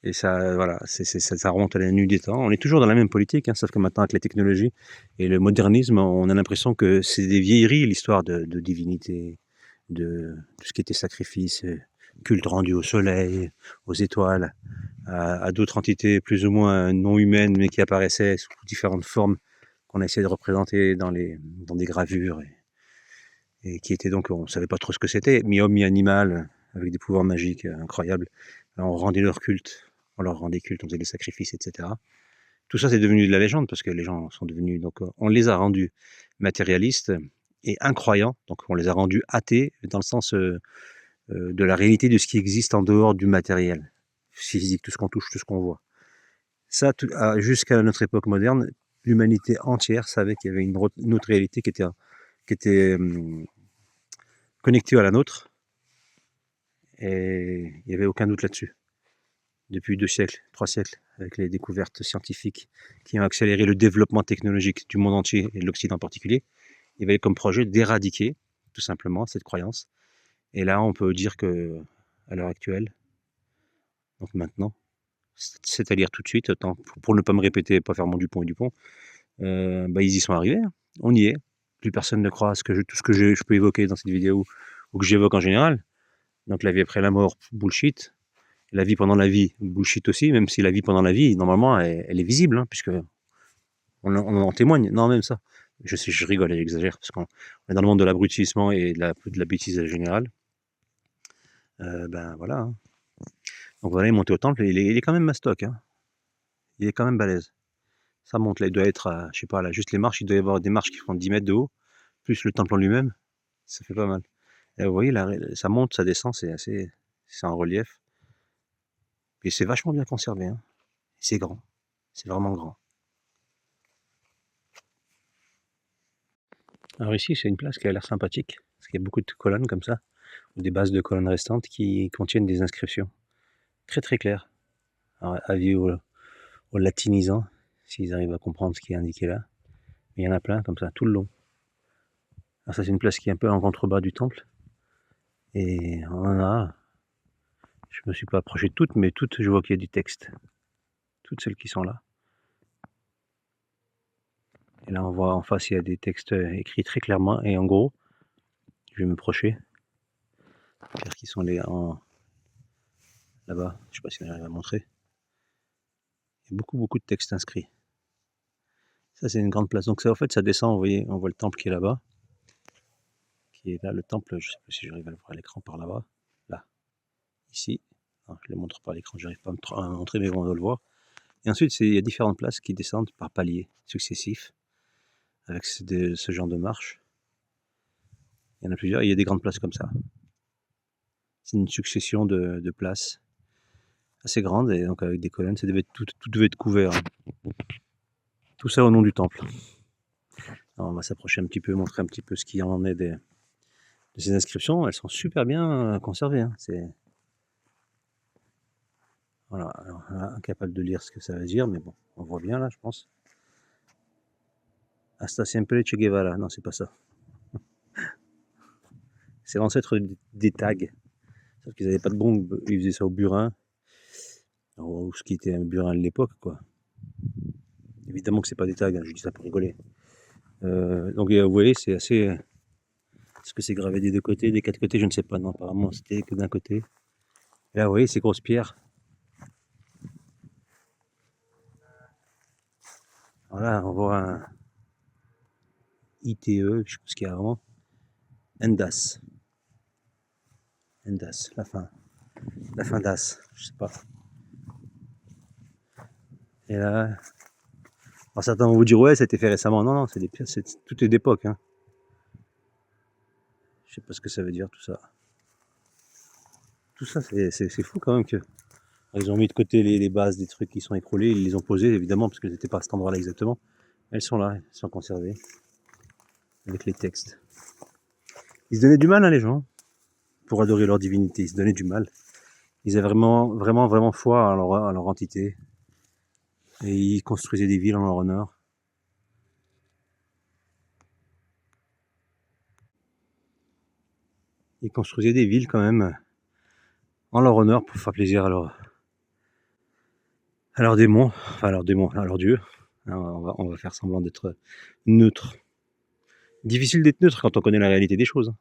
Et ça, voilà, ça remonte à la nuit des temps. On est toujours dans la même politique, hein, sauf que maintenant, avec la technologie et le modernisme, on a l'impression que c'est des vieilleries, l'histoire de divinité, de tout ce qui était sacrifice, culte rendu au soleil, aux étoiles, à d'autres entités plus ou moins non humaines, mais qui apparaissaient sous différentes formes qu'on a essayé de représenter dans des gravures, et qui étaient donc, on ne savait pas trop ce que c'était, mi-homme, mi-animal, avec des pouvoirs magiques incroyables. Alors, on rendait leur culte, on leur rendait culte, on faisait des sacrifices, etc. Tout ça, c'est devenu de la légende, parce que les gens sont devenus, donc on les a rendus matérialistes et incroyants, donc on les a rendus athées, dans le sens de la réalité de ce qui existe en dehors du matériel physique, tout ce qu'on touche, tout ce qu'on voit. Ça, jusqu'à notre époque moderne, l'humanité entière savait qu'il y avait une autre réalité qui était connectée à la nôtre, et il n'y avait aucun doute là-dessus. Depuis 2 siècles, 3 siècles, avec les découvertes scientifiques qui ont accéléré le développement technologique du monde entier et de l'Occident en particulier, il y avait comme projet d'éradiquer tout simplement cette croyance. Et là, on peut dire que à l'heure actuelle, donc maintenant, c'est-à-dire tout de suite, pour ne pas me répéter, pas faire mon Dupont et Dupont, ils y sont arrivés, hein. On y est. Plus personne ne croit à tout ce que je peux évoquer dans cette vidéo, ou que j'évoque en général. Donc la vie après la mort, bullshit. La vie pendant la vie, bullshit aussi, même si la vie pendant la vie, normalement, elle est visible, hein, puisque on en témoigne. Non, même ça. Je sais, je rigole, j'exagère, parce qu'on est dans le monde de l'abrutissement et de la bêtise générale. Voilà, hein. Donc voilà, il est monté au temple, et il est quand même mastoc, hein. Il est quand même balèze. Ça monte, là, il doit être je sais pas, là, juste les marches, il doit y avoir des marches qui font 10 mètres de haut, plus le temple en lui-même, ça fait pas mal. Et vous voyez, là, ça monte, ça descend, c'est en relief. Et c'est vachement bien conservé, hein. C'est grand, c'est vraiment grand. Alors ici, c'est une place qui a l'air sympathique, parce qu'il y a beaucoup de colonnes comme ça, ou des bases de colonnes restantes qui contiennent des inscriptions très très claires. Alors, avis aux latinisants, s'ils arrivent à comprendre ce qui est indiqué là. Mais il y en a plein comme ça, tout le long. Alors ça, c'est une place qui est un peu en contrebas du temple. Et on en a, je me suis pas approché de toutes, mais toutes, je vois qu'il y a du texte. Toutes celles qui sont là. Et là, on voit en face, il y a des textes écrits très clairement et en gros. Je vais me approcher. J'espère qu'ils sont là-bas. Je sais pas si on arrive à montrer. Il y a beaucoup de textes inscrits. Ça, c'est une grande place. Donc ça, en fait, ça descend, vous voyez, on voit le temple qui est là-bas. Qui est là, le temple, je sais pas si j'arrive à le voir à l'écran par là-bas. Là. Ici. Non, je ne le montre pas à l'écran, j'arrive pas à me montrer, mais bon, on doit le voir. Et ensuite, il y a différentes places qui descendent par paliers successifs, avec ce genre de marche. Il y en a plusieurs, il y a des grandes places comme ça. C'est une succession de places assez grandes, et donc avec des colonnes, tout devait être couvert. Tout ça au nom du temple. Alors on va s'approcher un petit peu, montrer un petit peu ce qu'il en est de ces inscriptions. Elles sont super bien conservées, hein. Voilà, alors, incapable de lire ce que ça veut dire, mais bon, on voit bien là, je pense. Hasta siempre Che Guevara, non, c'est pas ça. C'est l'ancêtre des tags. Sauf qu'ils n'avaient pas de gong, ils faisaient ça au burin. Ou ce qui était un burin de l'époque, quoi. Évidemment que c'est pas des tags, hein, je dis ça pour rigoler. Donc vous voyez, c'est assez... Est-ce que c'est gravé des deux côtés, des quatre côtés? Je ne sais pas, non, apparemment c'était que d'un côté. Et là, vous voyez, ces grosses pierres. Voilà, on voit un ITE, je sais pas ce qu'il y a avant. Endas. Endas, la fin d'As, je sais pas. Et là, alors certains vont vous dire, ouais, c'était fait récemment. Non, non, c'est des pièces, tout est d'époque, hein. Je sais pas ce que ça veut dire, tout ça. Tout ça, c'est fou quand même que... Ils ont mis de côté les bases des trucs qui sont écroulés, ils les ont posées, évidemment, parce qu'elles n'étaient pas à cet endroit-là exactement. Elles sont là, elles sont conservées. Avec les textes. Ils se donnaient du mal, hein, les gens, pour adorer leur divinité. Ils se donnaient du mal. Ils avaient vraiment foi à leur entité. Et ils construisaient des villes en leur honneur. Ils construisaient des villes quand même en leur honneur pour faire plaisir à leurs démons, enfin à leurs démons, à leurs dieux. Alors, on va faire semblant d'être neutre. Difficile d'être neutre quand on connaît la réalité des choses.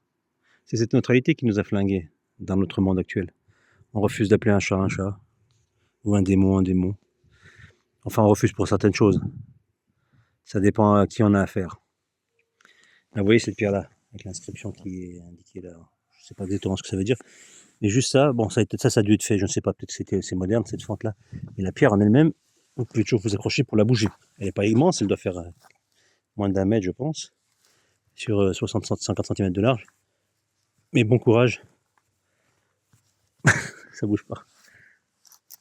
C'est cette neutralité qui nous a flingués dans notre monde actuel. On refuse d'appeler un chat, ou un démon, un démon. Enfin, on refuse pour certaines choses. Ça dépend à qui on a affaire. Là, vous voyez cette pierre-là, avec l'inscription qui est indiquée là. Je ne sais pas exactement ce que ça veut dire. Mais juste ça, bon, ça a dû être fait, je ne sais pas, peut-être que c'est moderne cette fente-là. Mais la pierre en elle-même, vous pouvez toujours vous accrocher pour la bouger. Elle n'est pas immense, elle doit faire moins d'1 mètre, je pense, sur 50 cm de large. Mais bon courage, ça bouge pas.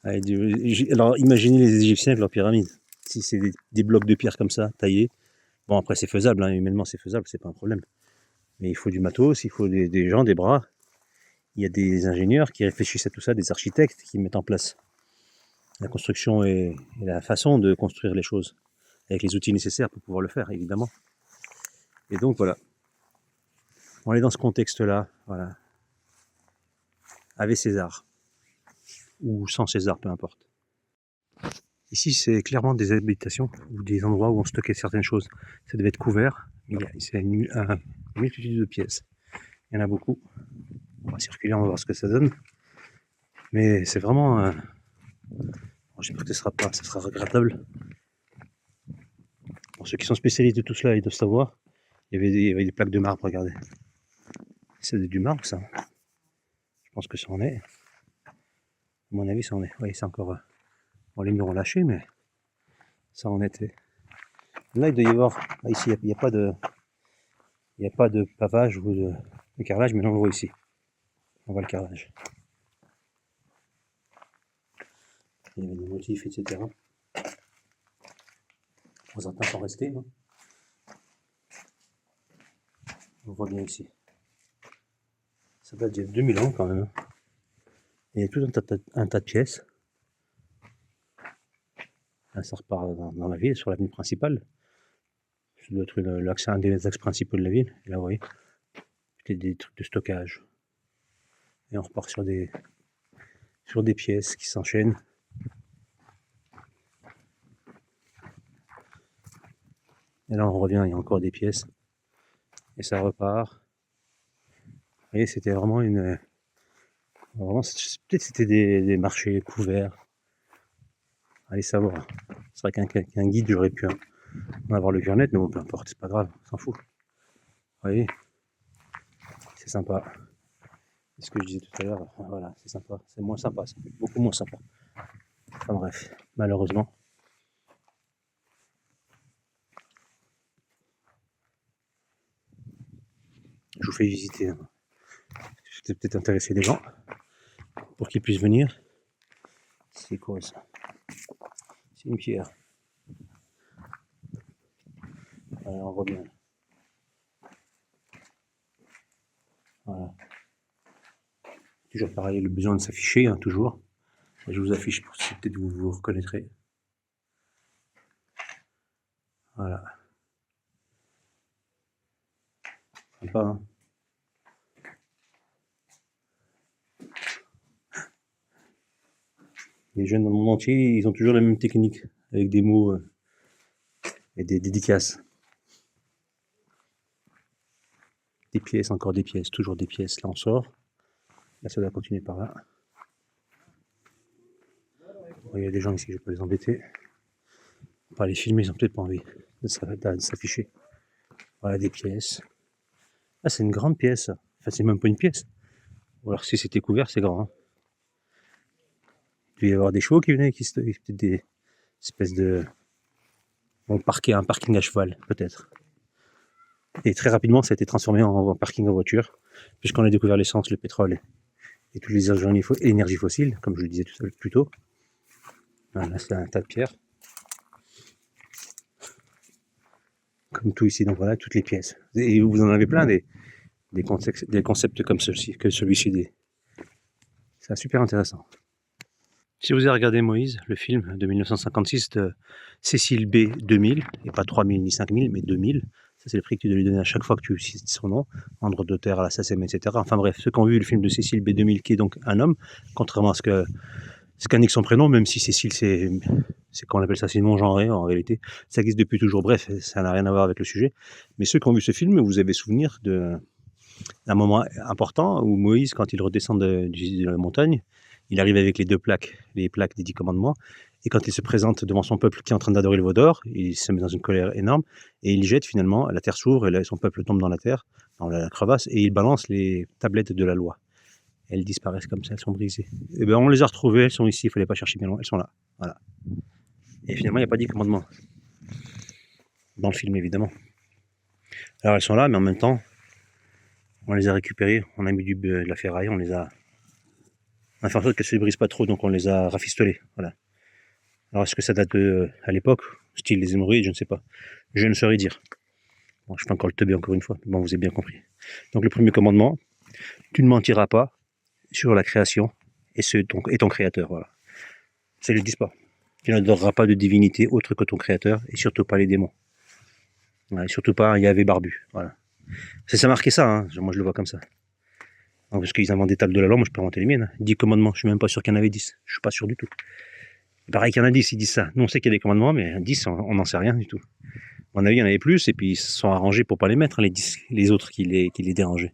Alors imaginez les Égyptiens avec leurs pyramides. Si c'est des blocs de pierre comme ça, taillés. Bon, après c'est faisable, hein, humainement c'est faisable, c'est pas un problème. Mais il faut du matos, il faut des gens, des bras. Il y a des ingénieurs qui réfléchissent à tout ça, des architectes qui mettent en place la construction et la façon de construire les choses, avec les outils nécessaires pour pouvoir le faire, évidemment. Et donc voilà, on est dans ce contexte-là, voilà, avec César, ou sans César, peu importe. Ici, c'est clairement des habitations, ou des endroits où on stockait certaines choses. Ça devait être couvert, c'est une multitude de pièces. Il y en a beaucoup. On va circuler, on va voir ce que ça donne. Mais c'est vraiment... j'espère que ça sera regrettable. Pour ceux qui sont spécialistes de tout cela, ils doivent savoir. Il y avait des plaques de marbre, regardez. C'est du marbre, ça. Je pense que ça en est. À mon avis, ça en est. Oui, c'est encore... Bon, les murs ont lâché, mais ça en était. Là, il doit y avoir... Ici, il n'y a pas de... Il n'y a pas de pavage ou de carrelage, mais là, on le voit ici. On voit le carrelage. Il y avait des motifs, etc. Certains sont restés. Hein. On voit bien ici. Ça date d'il y a 2000 ans quand même. Il y a tout un tas de pièces. Là, ça repart dans la ville, sur l'avenue principale. Ça doit être un des axes principaux de la ville. Et là, vous voyez, peut-être des trucs de stockage. Et on repart sur des pièces qui s'enchaînent. Et là, on revient, il y a encore des pièces. Et ça repart. Vous voyez, c'était vraiment une... Vraiment, peut-être c'était des marchés couverts. Allez savoir. C'est vrai qu'un guide, j'aurais pu en avoir le cœur net, mais bon, peu importe, c'est pas grave, on s'en fout. Vous voyez, c'est sympa. C'est ce que je disais tout à l'heure, voilà, c'est sympa. C'est moins sympa, c'est beaucoup moins sympa. Enfin bref, malheureusement. Je vous fais visiter. Je vais peut-être intéresser les gens pour qu'ils puissent venir. C'est quoi ça? C'est une pierre. Voilà, on voit bien. Voilà. Toujours pareil, le besoin de s'afficher, hein, toujours. Je vous affiche pour si peut-être vous vous reconnaîtrez. Voilà. Sympa, hein. Les jeunes dans le monde entier, ils ont toujours la même technique, avec des mots et des dédicaces. Des pièces, encore des pièces, toujours des pièces. Là, on sort. Là, ça doit continuer par là. Bon, il y a des gens ici, je ne vais pas les embêter. On va pas les filmer, ils n'ont peut-être pas envie de s'afficher. Voilà des pièces. Ah, c'est une grande pièce. Enfin, c'est même pas une pièce. Ou alors, si c'était couvert, c'est grand. Hein. Il devait y avoir des chevaux qui venaient, peut-être des espèces de... Bon, un parking à cheval, peut-être. Et très rapidement, ça a été transformé en parking à voiture, puisqu'on a découvert l'essence, le pétrole et toutes les énergies fossiles, comme je le disais plus tôt. Là, c'est un tas de pierres. Comme tout ici, donc voilà, toutes les pièces. Et vous en avez plein, des concepts comme celui-ci, C'est super intéressant. Si vous avez regardé Moïse, le film de 1956 de Cécile B. 2000, et pas 3000 ni 5000, mais 2000, ça c'est le prix que tu dois lui donner à chaque fois que tu cites son nom, en droit d'auteur à la SACEM, etc. Enfin bref, ceux qui ont vu le film de Cécile B. 2000, qui est donc un homme, contrairement à ce qu'indique son prénom, même si Cécile c'est qu'on appelle ça, c'est non-genré en réalité, ça existe depuis toujours, bref, ça n'a rien à voir avec le sujet. Mais ceux qui ont vu ce film, vous avez souvenir d'un moment important où Moïse, quand il redescend de la montagne, il arrive avec les plaques des 10 commandements, et quand il se présente devant son peuple qui est en train d'adorer le veau d'or, il se met dans une colère énorme, et il jette finalement, la terre s'ouvre, et son peuple tombe dans la terre, dans la crevasse, et il balance les tablettes de la loi. Elles disparaissent comme ça, elles sont brisées. Et bien on les a retrouvées, elles sont ici, il ne fallait pas chercher bien loin, elles sont là. Voilà. Et finalement, il n'y a pas 10 commandements. Dans le film, évidemment. Alors elles sont là, mais en même temps, on les a récupérées, on a mis de la ferraille, on a fait en sorte qu'elles ne se brisent pas trop, donc on les a rafistolées. Voilà. Alors est-ce que ça date à l'époque, style les hémorroïdes, je ne sais pas. Je ne saurais dire. Bon, je fais encore le teubé encore une fois, mais bon, vous avez bien compris. Donc le premier commandement, tu ne mentiras pas sur la création et ton créateur. Voilà. Ça ne le disent pas. Tu n'adoreras pas de divinité autre que ton créateur, et surtout pas les démons. Voilà, et surtout pas un Yahvé barbu. Voilà. Ça marqué ça, hein. Moi je le vois comme ça. Donc, parce qu'ils inventent des tables de la loi, moi je peux inventer les miennes. 10 commandements, je suis même pas sûr qu'il y en avait 10. Je suis pas sûr du tout. Pareil qu'il y en a 10, ils disent ça. Nous on sait qu'il y a des commandements, mais 10, on n'en sait rien du tout. À mon avis, il y en avait plus, et puis ils se sont arrangés pour pas les mettre, hein, les autres qui les dérangeaient.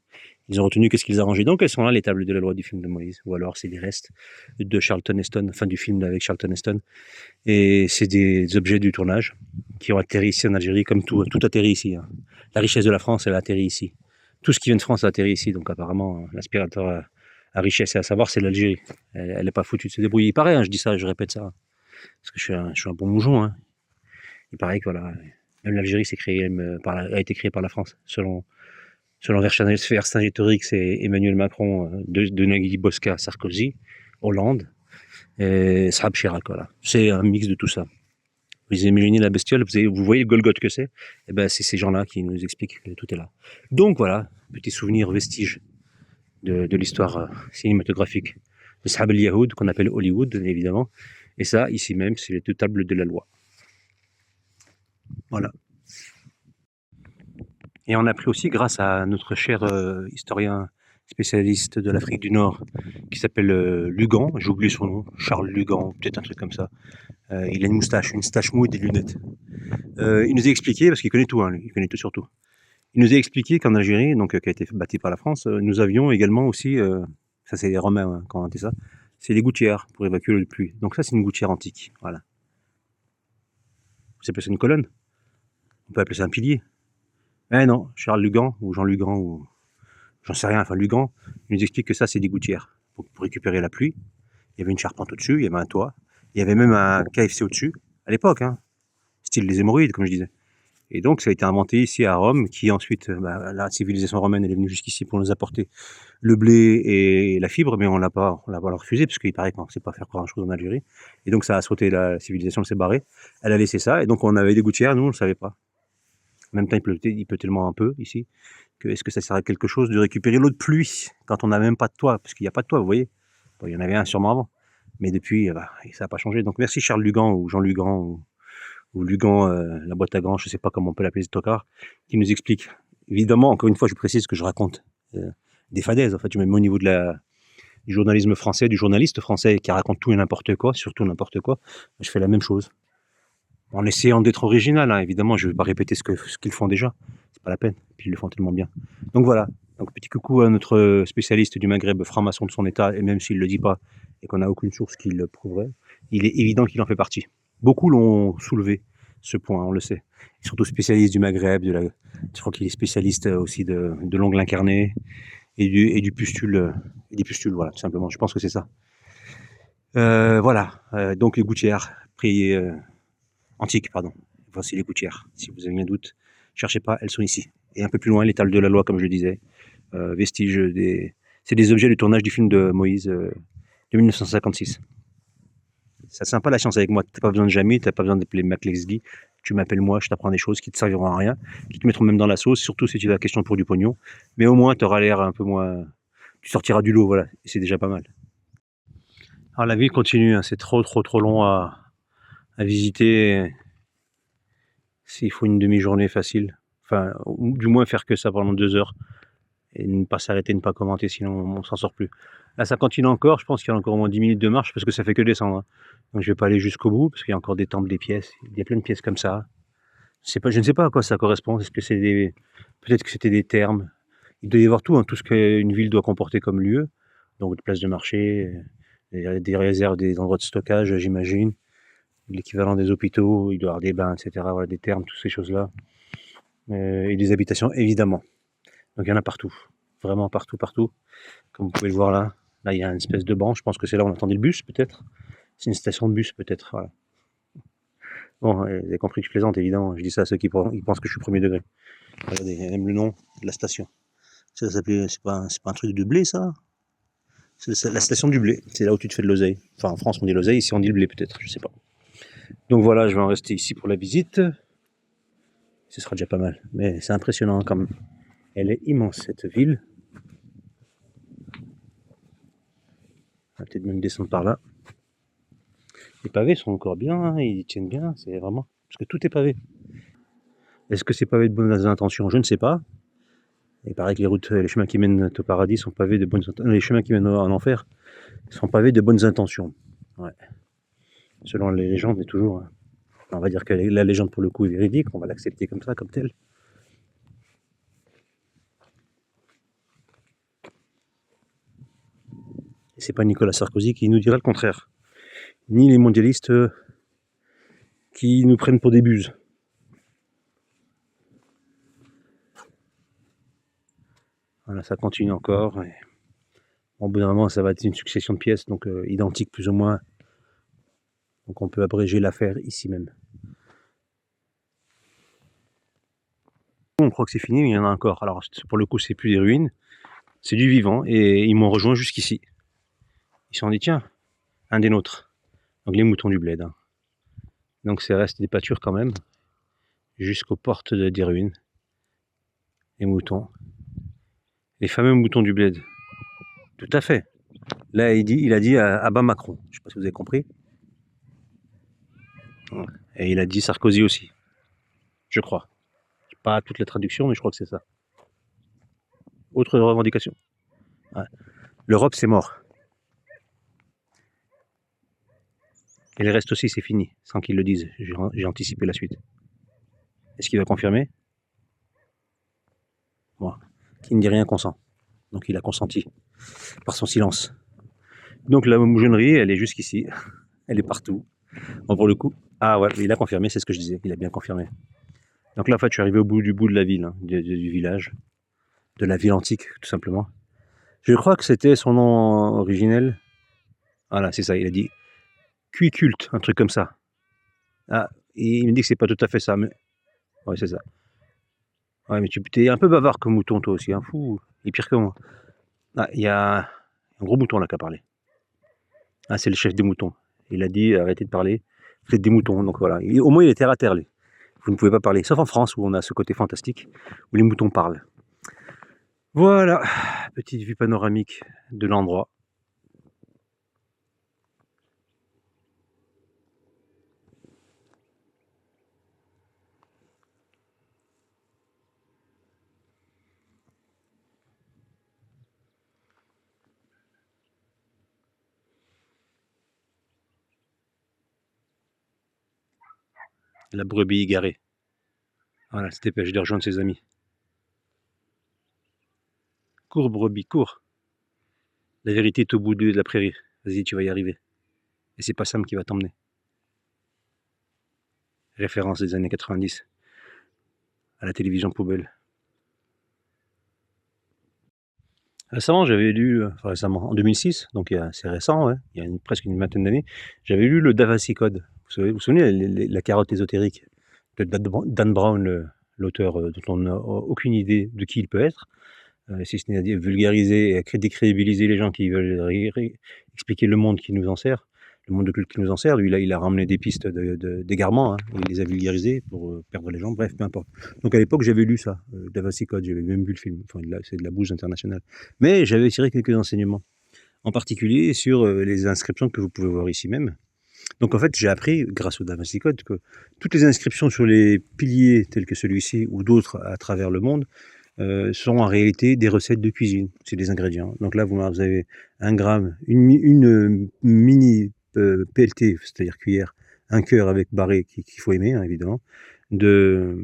Ils ont retenu qu'est-ce qu'ils arrangeaient. Donc elles sont là, les tables de la loi du film de Moïse. Ou alors c'est les restes de Charlton Heston, enfin du film avec Charlton Heston. Et c'est des objets du tournage qui ont atterri ici en Algérie, comme tout atterrit ici. Hein. La richesse de la France, elle a atterri ici. Tout ce qui vient de France a atterri ici. Donc apparemment, l'aspirateur à richesse et à savoir, c'est l'Algérie. Elle n'est pas foutue de se débrouiller. Il paraît, hein, je dis ça, je répète ça. Hein, parce que je suis un bon moujon. Hein. Il paraît que voilà, même l'Algérie a été créée par la France, selon Vercingétorix et Emmanuel Macron, de Nagui Bosca, Sarkozy, Hollande, et Saab Chirac. Voilà. C'est un mix de tout ça. Vous imaginez la bestiole, vous voyez le Golgoth que c'est, et ben c'est ces gens-là qui nous expliquent que tout est là. Donc voilà, petit souvenir, vestige de l'histoire cinématographique de Sahab el-Yahoud, qu'on appelle Hollywood, évidemment. Et ça, ici même, c'est les deux tables de la loi. Voilà. Et on a appris aussi, grâce à notre cher historien spécialiste de l'Afrique du Nord, qui s'appelle Lugan, j'ai oublié son nom, Charles Lugan, peut-être un truc comme ça. Il a une moustache mou et des lunettes. Il nous a expliqué, parce qu'il connaît tout, hein, lui, il connaît tout sur tout. Il nous a expliqué qu'en Algérie, donc qui a été bâtie par la France, nous avions également aussi, ça c'est les Romains hein, qui ont inventé ça, c'est les gouttières pour évacuer l'eau de pluie. Donc ça c'est une gouttière antique, voilà. Vous appelez ça une colonne? On peut appeler ça un pilier. Eh non, Charles Lugan, ou Jean Lugan, ou j'en sais rien, enfin Lugan, il nous explique que ça c'est des gouttières. Pour récupérer la pluie, il y avait une charpente au-dessus, il y avait un toit, il y avait même un KFC au-dessus, à l'époque, hein, style les hémorroïdes, comme je disais. Et donc ça a été inventé ici à Rome, qui ensuite, la civilisation romaine, elle est venue jusqu'ici pour nous apporter le blé et la fibre, mais on l'a pas refusé, parce qu'il paraît qu'on ne sait pas faire grand-chose en Algérie. Et donc ça a sauté, la civilisation s'est barrée, elle a laissé ça, et donc on avait des gouttières, nous on ne le savait pas. En même temps, il pleut tellement un peu ici, que est-ce que ça sert à quelque chose de récupérer l'eau de pluie, quand on n'a même pas de toit, parce qu'il n'y a pas de toit, vous voyez. Bon, il y en avait un sûrement avant, mais depuis, ça n'a pas changé. Donc merci Charles Lugan, ou Jean Lugan, ou Lugan, la boîte à gants, je ne sais pas comment on peut l'appeler, ce tocard, qui nous explique. Évidemment, encore une fois, je précise que je raconte des fadaises, en fait, même au niveau du journalisme français, du journaliste français qui raconte tout et n'importe quoi, surtout n'importe quoi, je fais la même chose. En essayant d'être original, hein, évidemment, je ne vais pas répéter ce qu'ils font déjà, c'est pas la peine, puis ils le font tellement bien. Donc voilà, donc petit coucou à notre spécialiste du Maghreb, franc-maçon de son état, et même s'il ne le dit pas, et qu'on n'a aucune source qui le prouverait, il est évident qu'il en fait partie. Beaucoup l'ont soulevé, ce point, on le sait. Surtout spécialiste du Maghreb, je crois qu'il est spécialiste aussi de l'ongle incarné, et du pustule, et des pustules, voilà, tout simplement, je pense que c'est ça. Voilà, donc les gouttières, antiques, pardon. Voici les gouttières. Si vous avez un doute, cherchez pas, elles sont ici. Et un peu plus loin, les tables de la loi, comme je le disais. Vestiges c'est des objets du tournage du film de Moïse de 1956. C'est sympa la science avec moi. T'as pas besoin de Jamie, t'as pas besoin d'appeler MacLexguy. Tu m'appelles moi, je t'apprends des choses qui te serviront à rien, qui te mettront même dans la sauce, surtout si tu as la question pour du pognon. Mais au moins, tu auras l'air un peu moins. Tu sortiras du lot, voilà. Et c'est déjà pas mal. Alors la ville continue, hein, c'est trop long à visiter. S'il faut une demi-journée facile, enfin, ou du moins faire que ça pendant 2 heures et ne pas s'arrêter, ne pas commenter, sinon on s'en sort plus. Là, ça continue encore, je pense qu'il y a encore au moins 10 minutes de marche parce que ça fait que descendre, hein. Donc je vais pas aller jusqu'au bout parce qu'il y a encore des temples, des pièces, il y a plein de pièces comme ça. Je ne sais pas à quoi ça correspond. Est-ce que c'est des, peut-être que c'était des thermes. Il doit y avoir tout, hein, tout ce qu'une ville doit comporter comme lieu. Donc des places de marché, des réserves, des endroits de stockage, j'imagine. L'équivalent des hôpitaux, il doit y avoir des bains, etc. Voilà, des thermes, toutes ces choses-là. Et des habitations, évidemment. Donc il y en a partout. Vraiment partout, partout. Comme vous pouvez le voir là. Là, il y a une espèce de banc. Je pense que c'est là où on attendait le bus, peut-être. C'est une station de bus, peut-être. Voilà. Bon, vous avez compris que je plaisante, évidemment. Je dis ça à ceux qui pensent que je suis premier degré. Regardez, il y a même le nom de la station. Ça s'appelait, c'est pas un truc de blé, ça? C'est la station du blé. C'est là où tu te fais de l'oseille. Enfin, en France, on dit l'oseille. Ici, on dit le blé, peut-être. Je sais pas. Donc voilà, je vais en rester ici pour la visite. Ce sera déjà pas mal. Mais c'est impressionnant quand même. Elle est immense, cette ville. On va peut-être même descendre par là. Les pavés sont encore bien, hein, ils tiennent bien, c'est vraiment... Parce que tout est pavé. Est-ce que c'est pavé de bonnes intentions? Je ne sais pas. Il paraît que les chemins qui mènent au paradis sont pavés de bonnes intentions. Les chemins qui mènent en enfer sont pavés de bonnes intentions. Ouais. Selon les légendes, mais toujours... Hein. On va dire que la légende, pour le coup, est véridique. On va l'accepter comme ça, comme telle. Et c'est pas Nicolas Sarkozy qui nous dira le contraire. Ni les mondialistes qui nous prennent pour des buses. Voilà, ça continue encore. Et... Bon, au bout d'un moment, ça va être une succession de pièces, donc identiques plus ou moins. Donc on peut abréger l'affaire ici même. On croit que c'est fini, mais il y en a encore. Alors pour le coup, c'est plus des ruines, c'est du vivant. Et ils m'ont rejoint jusqu'ici. Ils se sont dit, tiens, un des nôtres. Donc les moutons du bled. Hein. Donc c'est reste des pâtures quand même, jusqu'aux portes des ruines. Les moutons. Les fameux moutons du bled. Tout à fait. Là, il a dit à bas Macron. Je ne sais pas si vous avez compris. Et il a dit Sarkozy aussi. Je crois. Pas toute la traduction, mais je crois que c'est ça. Autre revendication. Ouais. L'Europe, c'est mort. Et le reste aussi, c'est fini, sans qu'ils le disent. J'ai anticipé la suite. Est-ce qu'il va confirmer? Moi. Qui ne dit rien consent. Donc il a consenti par son silence. Donc la moujonnerie, elle est jusqu'ici. Elle est partout. Bon, pour le coup, ah ouais, il a confirmé, c'est ce que je disais. Il a bien confirmé. Donc là, en fait, je suis arrivé au bout de la ville, hein, du village. De la ville antique, tout simplement. Je crois que c'était son nom originel. Voilà, c'est ça, il a dit Cuiculte, un truc comme ça. Ah, et il me dit que c'est pas tout à fait ça, mais... Ouais, c'est ça. Ouais, mais tu es un peu bavard comme mouton, toi aussi, hein, fou. Il est pire que moi. Ah, il y a un gros mouton là qui a parlé. Ah, c'est le chef des moutons. Il a dit arrêtez de parler, faites des moutons. Donc voilà, au moins il est terre à terre, lui. Vous ne pouvez pas parler, sauf en France où on a ce côté fantastique, où les moutons parlent. Voilà, petite vue panoramique de l'endroit. La brebis égarée. Voilà, se dépêche de rejoindre ses amis. Cours, brebis, cours. La vérité est au bout de la prairie. Vas-y, tu vas y arriver. Et c'est pas Sam qui va t'emmener. Référence des années 90. À la télévision poubelle. Récemment, j'avais lu, récemment, en 2006, donc c'est récent, ouais, il y a presque une vingtaine d'années, j'avais lu le Da Vinci Code. Vous vous souvenez, la carotte ésotérique de Dan Brown, l'auteur dont on n'a aucune idée de qui il peut être, si ce n'est à dire vulgariser et décrédibiliser les gens qui veulent expliquer le monde qui nous en sert, le monde de culte qui nous en sert. Lui, là, il a ramené des pistes d'égarement, hein, il les a vulgarisées pour perdre les gens, bref, peu importe. Donc à l'époque, j'avais lu ça, Da Vinci Code, j'avais même vu le film, enfin, c'est de la bouse internationale. Mais j'avais tiré quelques enseignements. en particulier sur les inscriptions que vous pouvez voir ici même. Donc en fait, j'ai appris, grâce au Da Vinci Code, que toutes les inscriptions sur les piliers tels que celui-ci ou d'autres à travers le monde sont en réalité des recettes de cuisine, c'est des ingrédients. Donc là, vous avez 1 gramme, une mini PLT, c'est-à-dire cuillère, un cœur avec barré qu'il faut aimer, hein, évidemment, de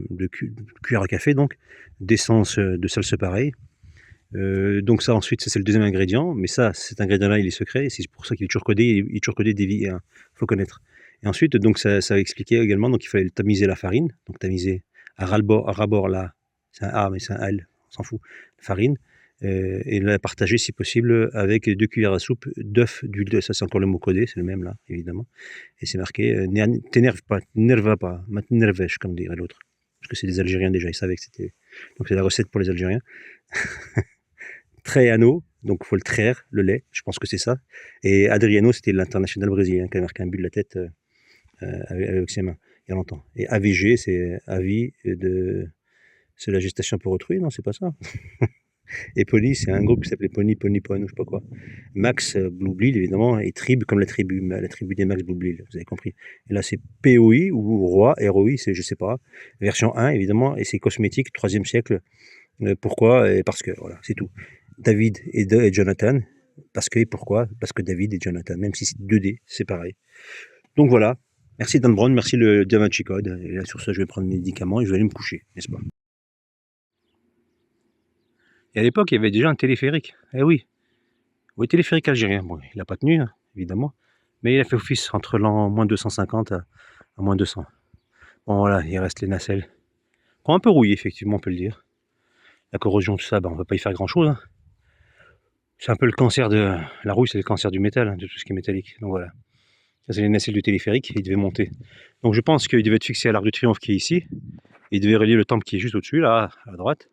cuillère à café, donc, d'essence de salse pareil. Donc ça ensuite, c'est le deuxième ingrédient, mais ça, cet ingrédient-là, il est secret, c'est pour ça qu'il est toujours codé, il est toujours codé DVI, hein, faut connaître. Et ensuite, donc ça expliquait également, donc il fallait tamiser la farine, donc tamiser à ras-bord là, c'est un A, mais c'est un L, on s'en fout, farine, et la partager si possible avec 2 cuillères à soupe d'œufs, d'huile d'œuf, ça c'est encore le mot codé, c'est le même là, évidemment, et c'est marqué t'énerve pas, n'énerve pas, m'atnervesh, comme dirait l'autre, parce que c'est des Algériens déjà, ils savaient que c'était, donc c'est la recette pour les Algériens. Traiano, donc il faut le traire, le lait, je pense que c'est ça, et Adriano, c'était l'international brésilien qui a marqué un but de la tête avec ses mains, il y a longtemps. Et AVG, c'est avis de... C'est la gestation pour autrui, non, c'est pas ça. Et Pony, c'est un groupe qui s'appelait Pony Pon, ou je sais pas quoi. Max Blue Bleel, évidemment, et Trib, comme la tribu des Max Blue Bleel, vous avez compris. Et là, c'est POI, ou Roi, ROI, c'est je sais pas. Version 1, évidemment, et c'est cosmétique, 3e siècle. Pourquoi? Et parce que, voilà, c'est tout. David et Jonathan, parce que, et pourquoi? Parce que David et Jonathan, même si c'est 2D, c'est pareil. Donc voilà, merci Dan Brown, merci le Da Vinci Code, et là sur ça je vais prendre mes médicaments et je vais aller me coucher, n'est-ce pas? Et à l'époque il y avait déjà un téléphérique, eh oui, téléphérique algérien, bon il n'a pas tenu, hein, évidemment, mais il a fait office entre l'an moins 250 à moins 200. Bon voilà, il reste les nacelles, qui ont un peu rouillé effectivement on peut le dire. La corrosion tout ça, on ne va pas y faire grand chose, hein. C'est un peu le cancer de... La rouille c'est le cancer du métal, hein, de tout ce qui est métallique, donc voilà. Ça c'est les nacelles du téléphérique, il devait monter. Donc je pense qu'il devait être fixé à l'Arc de Triomphe qui est ici. Il devait relier le temple qui est juste au-dessus, là, à droite.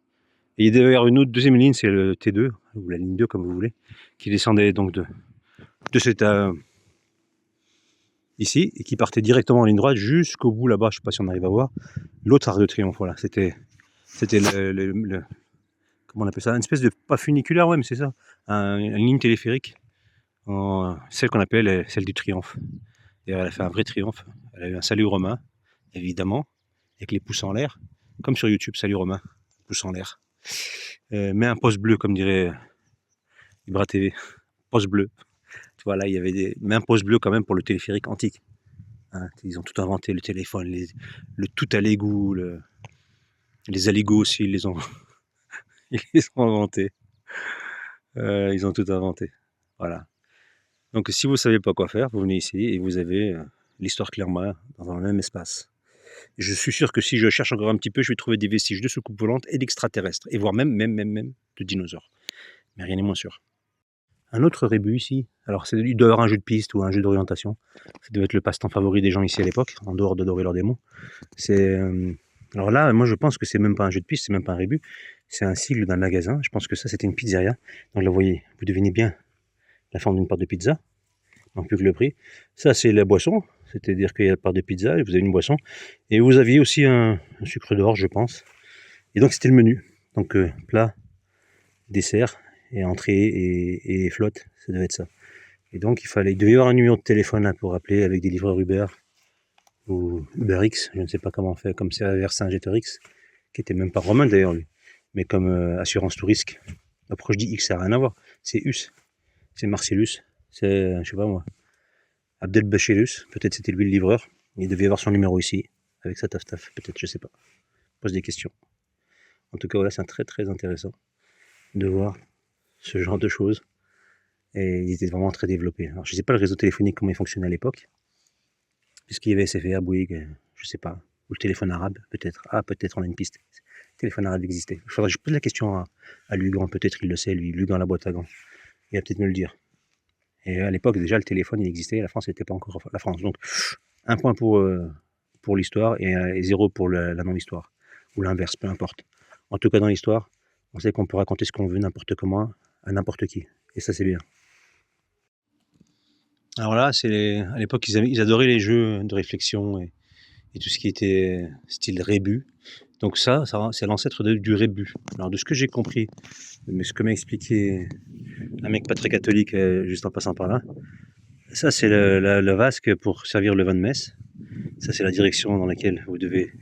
Et il devait y avoir une autre deuxième ligne, c'est le T2, ou la ligne 2 comme vous voulez, qui descendait donc de cette... ici, et qui partait directement en ligne droite jusqu'au bout là-bas, je sais pas si on arrive à voir, l'autre Arc de Triomphe, voilà. C'était comment on appelle ça? Une espèce de... pas funiculaire, ouais, mais c'est ça. Une ligne téléphérique, celle qu'on appelle celle du triomphe. D'ailleurs, elle a fait un vrai triomphe. Elle a eu un salut romain, évidemment, avec les pouces en l'air, comme sur YouTube, salut romain, pouces en l'air. Mais un pouce bleu, comme dirait Ibra TV, pouce bleu. Tu vois, là, il y avait mais un pouce bleu quand même pour le téléphérique antique. Hein, ils ont tout inventé, le téléphone, le tout à l'égout, les aligots aussi, ils les ont, ils les ont inventés. Ils ont tout inventé. Voilà. Donc, si vous ne savez pas quoi faire, vous venez ici et vous avez l'histoire Clermont dans un même espace. Je suis sûr que si je cherche encore un petit peu, je vais trouver des vestiges de soucoupes volantes et d'extraterrestres, et voire même de dinosaures. Mais rien n'est moins sûr. Un autre rébut ici, alors il doit y avoir un jeu de piste ou un jeu d'orientation. Ça devait être le passe-temps favori des gens ici à l'époque, en dehors d'Adorer leurs démons. Alors là, moi je pense que c'est même pas un jeu de piste, c'est même pas un rébut, c'est un sigle d'un magasin. Je pense que ça c'était une pizzeria. Donc là, vous voyez, vous devinez bien la forme d'une part de pizza. Non plus que le prix. Ça, c'est la boisson, c'est-à-dire qu'il y a la part de pizza, et vous avez une boisson, et vous aviez aussi un sucre d'orge, je pense. Et donc, c'était le menu. Donc, plat, dessert, et entrée, et flotte, ça devait être ça. Et donc, il devait y avoir un numéro de téléphone là, pour appeler avec des livreurs Uber, ou UberX, je ne sais pas comment on fait, comme c'est vers Saint-Gétorix, qui était même pas romain d'ailleurs, lui, mais comme assurance tout risque. Après, je dis X, ça n'a rien à voir, c'est US, c'est Marcellus. C'est, je sais pas moi, Abdelbachirus, peut-être c'était lui le livreur. Il devait avoir son numéro ici, avec sa taf, peut-être, je sais pas. Pose des questions. En tout cas, voilà, c'est très très intéressant de voir ce genre de choses. Et il était vraiment très développé. Alors, je sais pas le réseau téléphonique, comment il fonctionnait à l'époque, puisqu'il y avait SFR, Bouygues, je sais pas. Ou le téléphone arabe, peut-être. Ah, peut-être on a une piste. Le téléphone arabe existait. Il faudrait que je pose la question à Lugan, peut-être il le sait, lui, Lugan la boîte à gants. Il va peut-être me le dire. Et à l'époque, déjà, le téléphone, il existait, la France n'était pas encore la France. Donc, un point pour l'histoire et 0 pour la non-histoire. Ou l'inverse, peu importe. En tout cas, dans l'histoire, on sait qu'on peut raconter ce qu'on veut n'importe comment, à n'importe qui. Et ça, c'est bien. Alors là, à l'époque, ils adoraient les jeux de réflexion et tout ce qui était style rébus. Donc ça c'est l'ancêtre du rébus. Alors de ce que j'ai compris, mais ce que m'a expliqué un mec pas très catholique juste en passant par là, ça c'est le vasque pour servir le vin de messe. Ça c'est la direction dans laquelle vous devez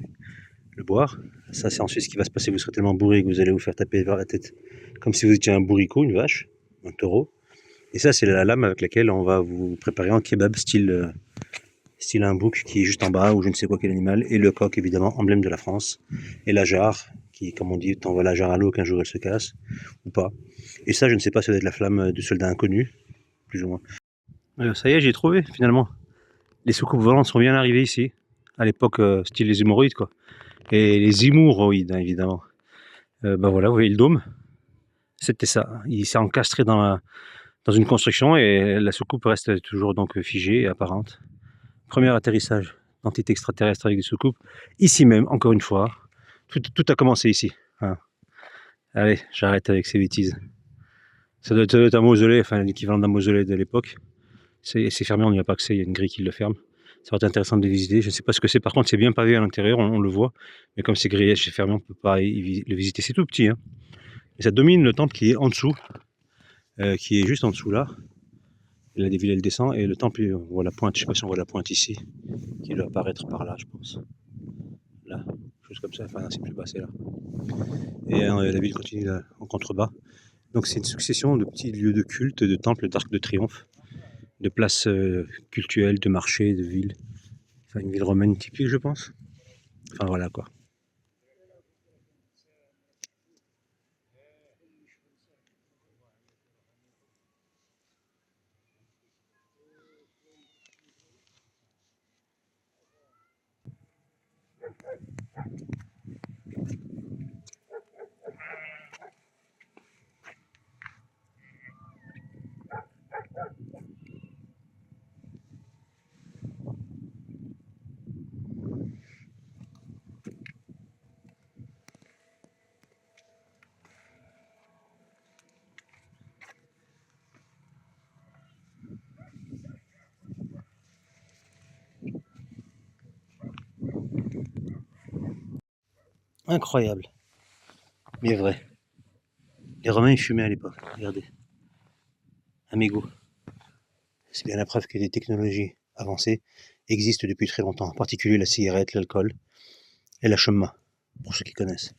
le boire. Ça c'est ensuite ce qui va se passer, vous serez tellement bourré que vous allez vous faire taper vers la tête comme si vous étiez un bourricot, une vache, un taureau. Et ça c'est la lame avec laquelle on va vous préparer un kebab style un bouc qui est juste en bas ou je ne sais quoi quel animal, et le coq évidemment, emblème de la France, et la jarre qui, comme on dit, t'envoie la jarre à l'eau qu'un jour elle se casse, ou pas. Et ça je ne sais pas, ça doit être la flamme du soldat inconnu, plus ou moins. Alors, ça y est, j'ai trouvé finalement. Les soucoupes volantes sont bien arrivées ici, à l'époque style les hémorroïdes quoi. Et les hémorroïdes hein, évidemment. Ben voilà, vous voyez le dôme, c'était ça. Il s'est encastré dans une construction et la soucoupe reste toujours donc figée et apparente. Premier atterrissage d'entités extraterrestres avec des soucoupes, ici même, encore une fois. Tout a commencé ici. Hein. Allez, j'arrête avec ces bêtises. Ça doit être un mausolée, enfin l'équivalent d'un mausolée de l'époque. C'est fermé, on n'y a pas accès, il y a une grille qui le ferme. Ça va être intéressant de les visiter. Je ne sais pas ce que c'est, par contre c'est bien pavé à l'intérieur, on le voit. Mais comme c'est grillé, c'est fermé, on ne peut pas le visiter. C'est tout petit. Hein. Et ça domine le temple qui est en dessous, qui est juste en dessous là. Et la déville elle descend et le temple, on voit la pointe, je ne sais pas si on voit la pointe ici, qui doit apparaître par là je pense. Là, chose comme ça, enfin c'est plus bas, c'est là. Et la ville continue là, en contrebas. Donc c'est une succession de petits lieux de culte, de temples, d'arcs de triomphe, de places cultuelles, de marchés, de villes. Enfin une ville romaine typique je pense. Enfin voilà quoi. Incroyable, mais vrai. Les Romains ils fumaient à l'époque, regardez. Un mégot. C'est bien la preuve que les technologies avancées existent depuis très longtemps, en particulier la cigarette, l'alcool et la chumma, pour ceux qui connaissent.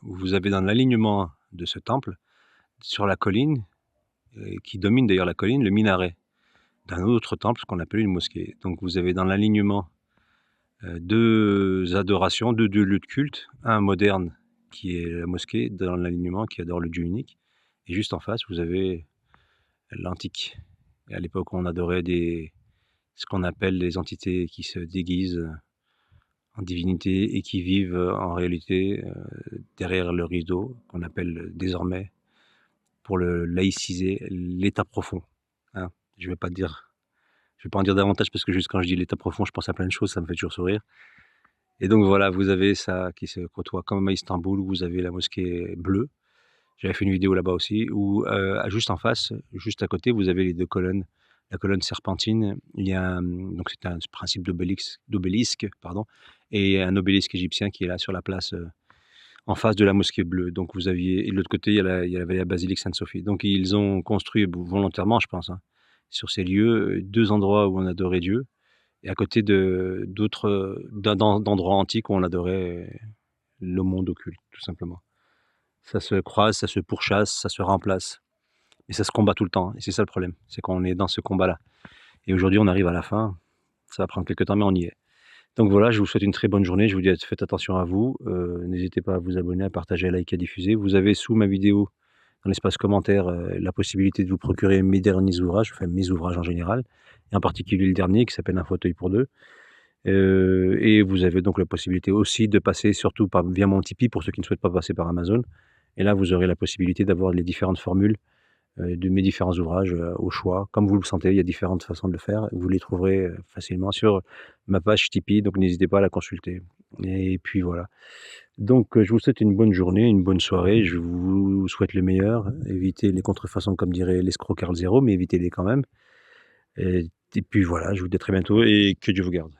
Vous avez dans l'alignement de ce temple, sur la colline, qui domine d'ailleurs la colline, le minaret d'un autre temple, ce qu'on appelle une mosquée. Donc vous avez dans l'alignement deux adorations, deux lieux de culte, un moderne qui est la mosquée dans l'alignement qui adore le Dieu unique, et juste en face vous avez l'antique. Et à l'époque on adorait ce qu'on appelle des entités qui se déguisent en divinité et qui vivent en réalité derrière le rideau, qu'on appelle désormais, pour le laïciser, l'état profond. Hein. Je ne vais pas en dire davantage parce que juste quand je dis l'état profond, je pense à plein de choses, ça me fait toujours sourire. Et donc voilà, vous avez ça qui se côtoie comme à Istanbul, où vous avez la mosquée bleue. J'avais fait une vidéo là-bas aussi, où juste en face, juste à côté, vous avez les 2 colonnes. La colonne serpentine, il y a, donc c'est un principe d'obélisque, pardon, et un obélisque égyptien qui est là sur la place, en face de la mosquée bleue. Donc vous aviez, et de l'autre côté, il y avait la basilique Sainte-Sophie. Donc ils ont construit volontairement, je pense, hein, sur ces lieux, 2 endroits où on adorait Dieu, et à côté de d'autres, d'endroits antiques où on adorait le monde occulte, tout simplement. Ça se croise, ça se pourchasse, ça se remplace, et ça se combat tout le temps, et c'est ça le problème, c'est qu'on est dans ce combat-là. Et aujourd'hui, on arrive à la fin, ça va prendre quelques temps, mais on y est. Donc voilà, je vous souhaite une très bonne journée, je vous dis faites attention à vous, n'hésitez pas à vous abonner, à partager, à liker, à diffuser. Vous avez sous ma vidéo, dans l'espace commentaire, la possibilité de vous procurer mes derniers ouvrages, enfin mes ouvrages en général, et en particulier le dernier qui s'appelle Un fauteuil pour deux. Et vous avez donc la possibilité aussi de passer surtout via mon Tipeee pour ceux qui ne souhaitent pas passer par Amazon. Et là, vous aurez la possibilité d'avoir les différentes formules de mes différents ouvrages au choix. Comme vous le sentez, il y a différentes façons de le faire. Vous les trouverez facilement sur ma page Tipeee, donc n'hésitez pas à la consulter. Et puis voilà. Donc je vous souhaite une bonne journée, une bonne soirée. Je vous souhaite le meilleur. Évitez les contrefaçons, comme dirait l'escroc Carl Zero, mais évitez-les quand même. Et puis voilà, je vous dis à très bientôt et que Dieu vous garde.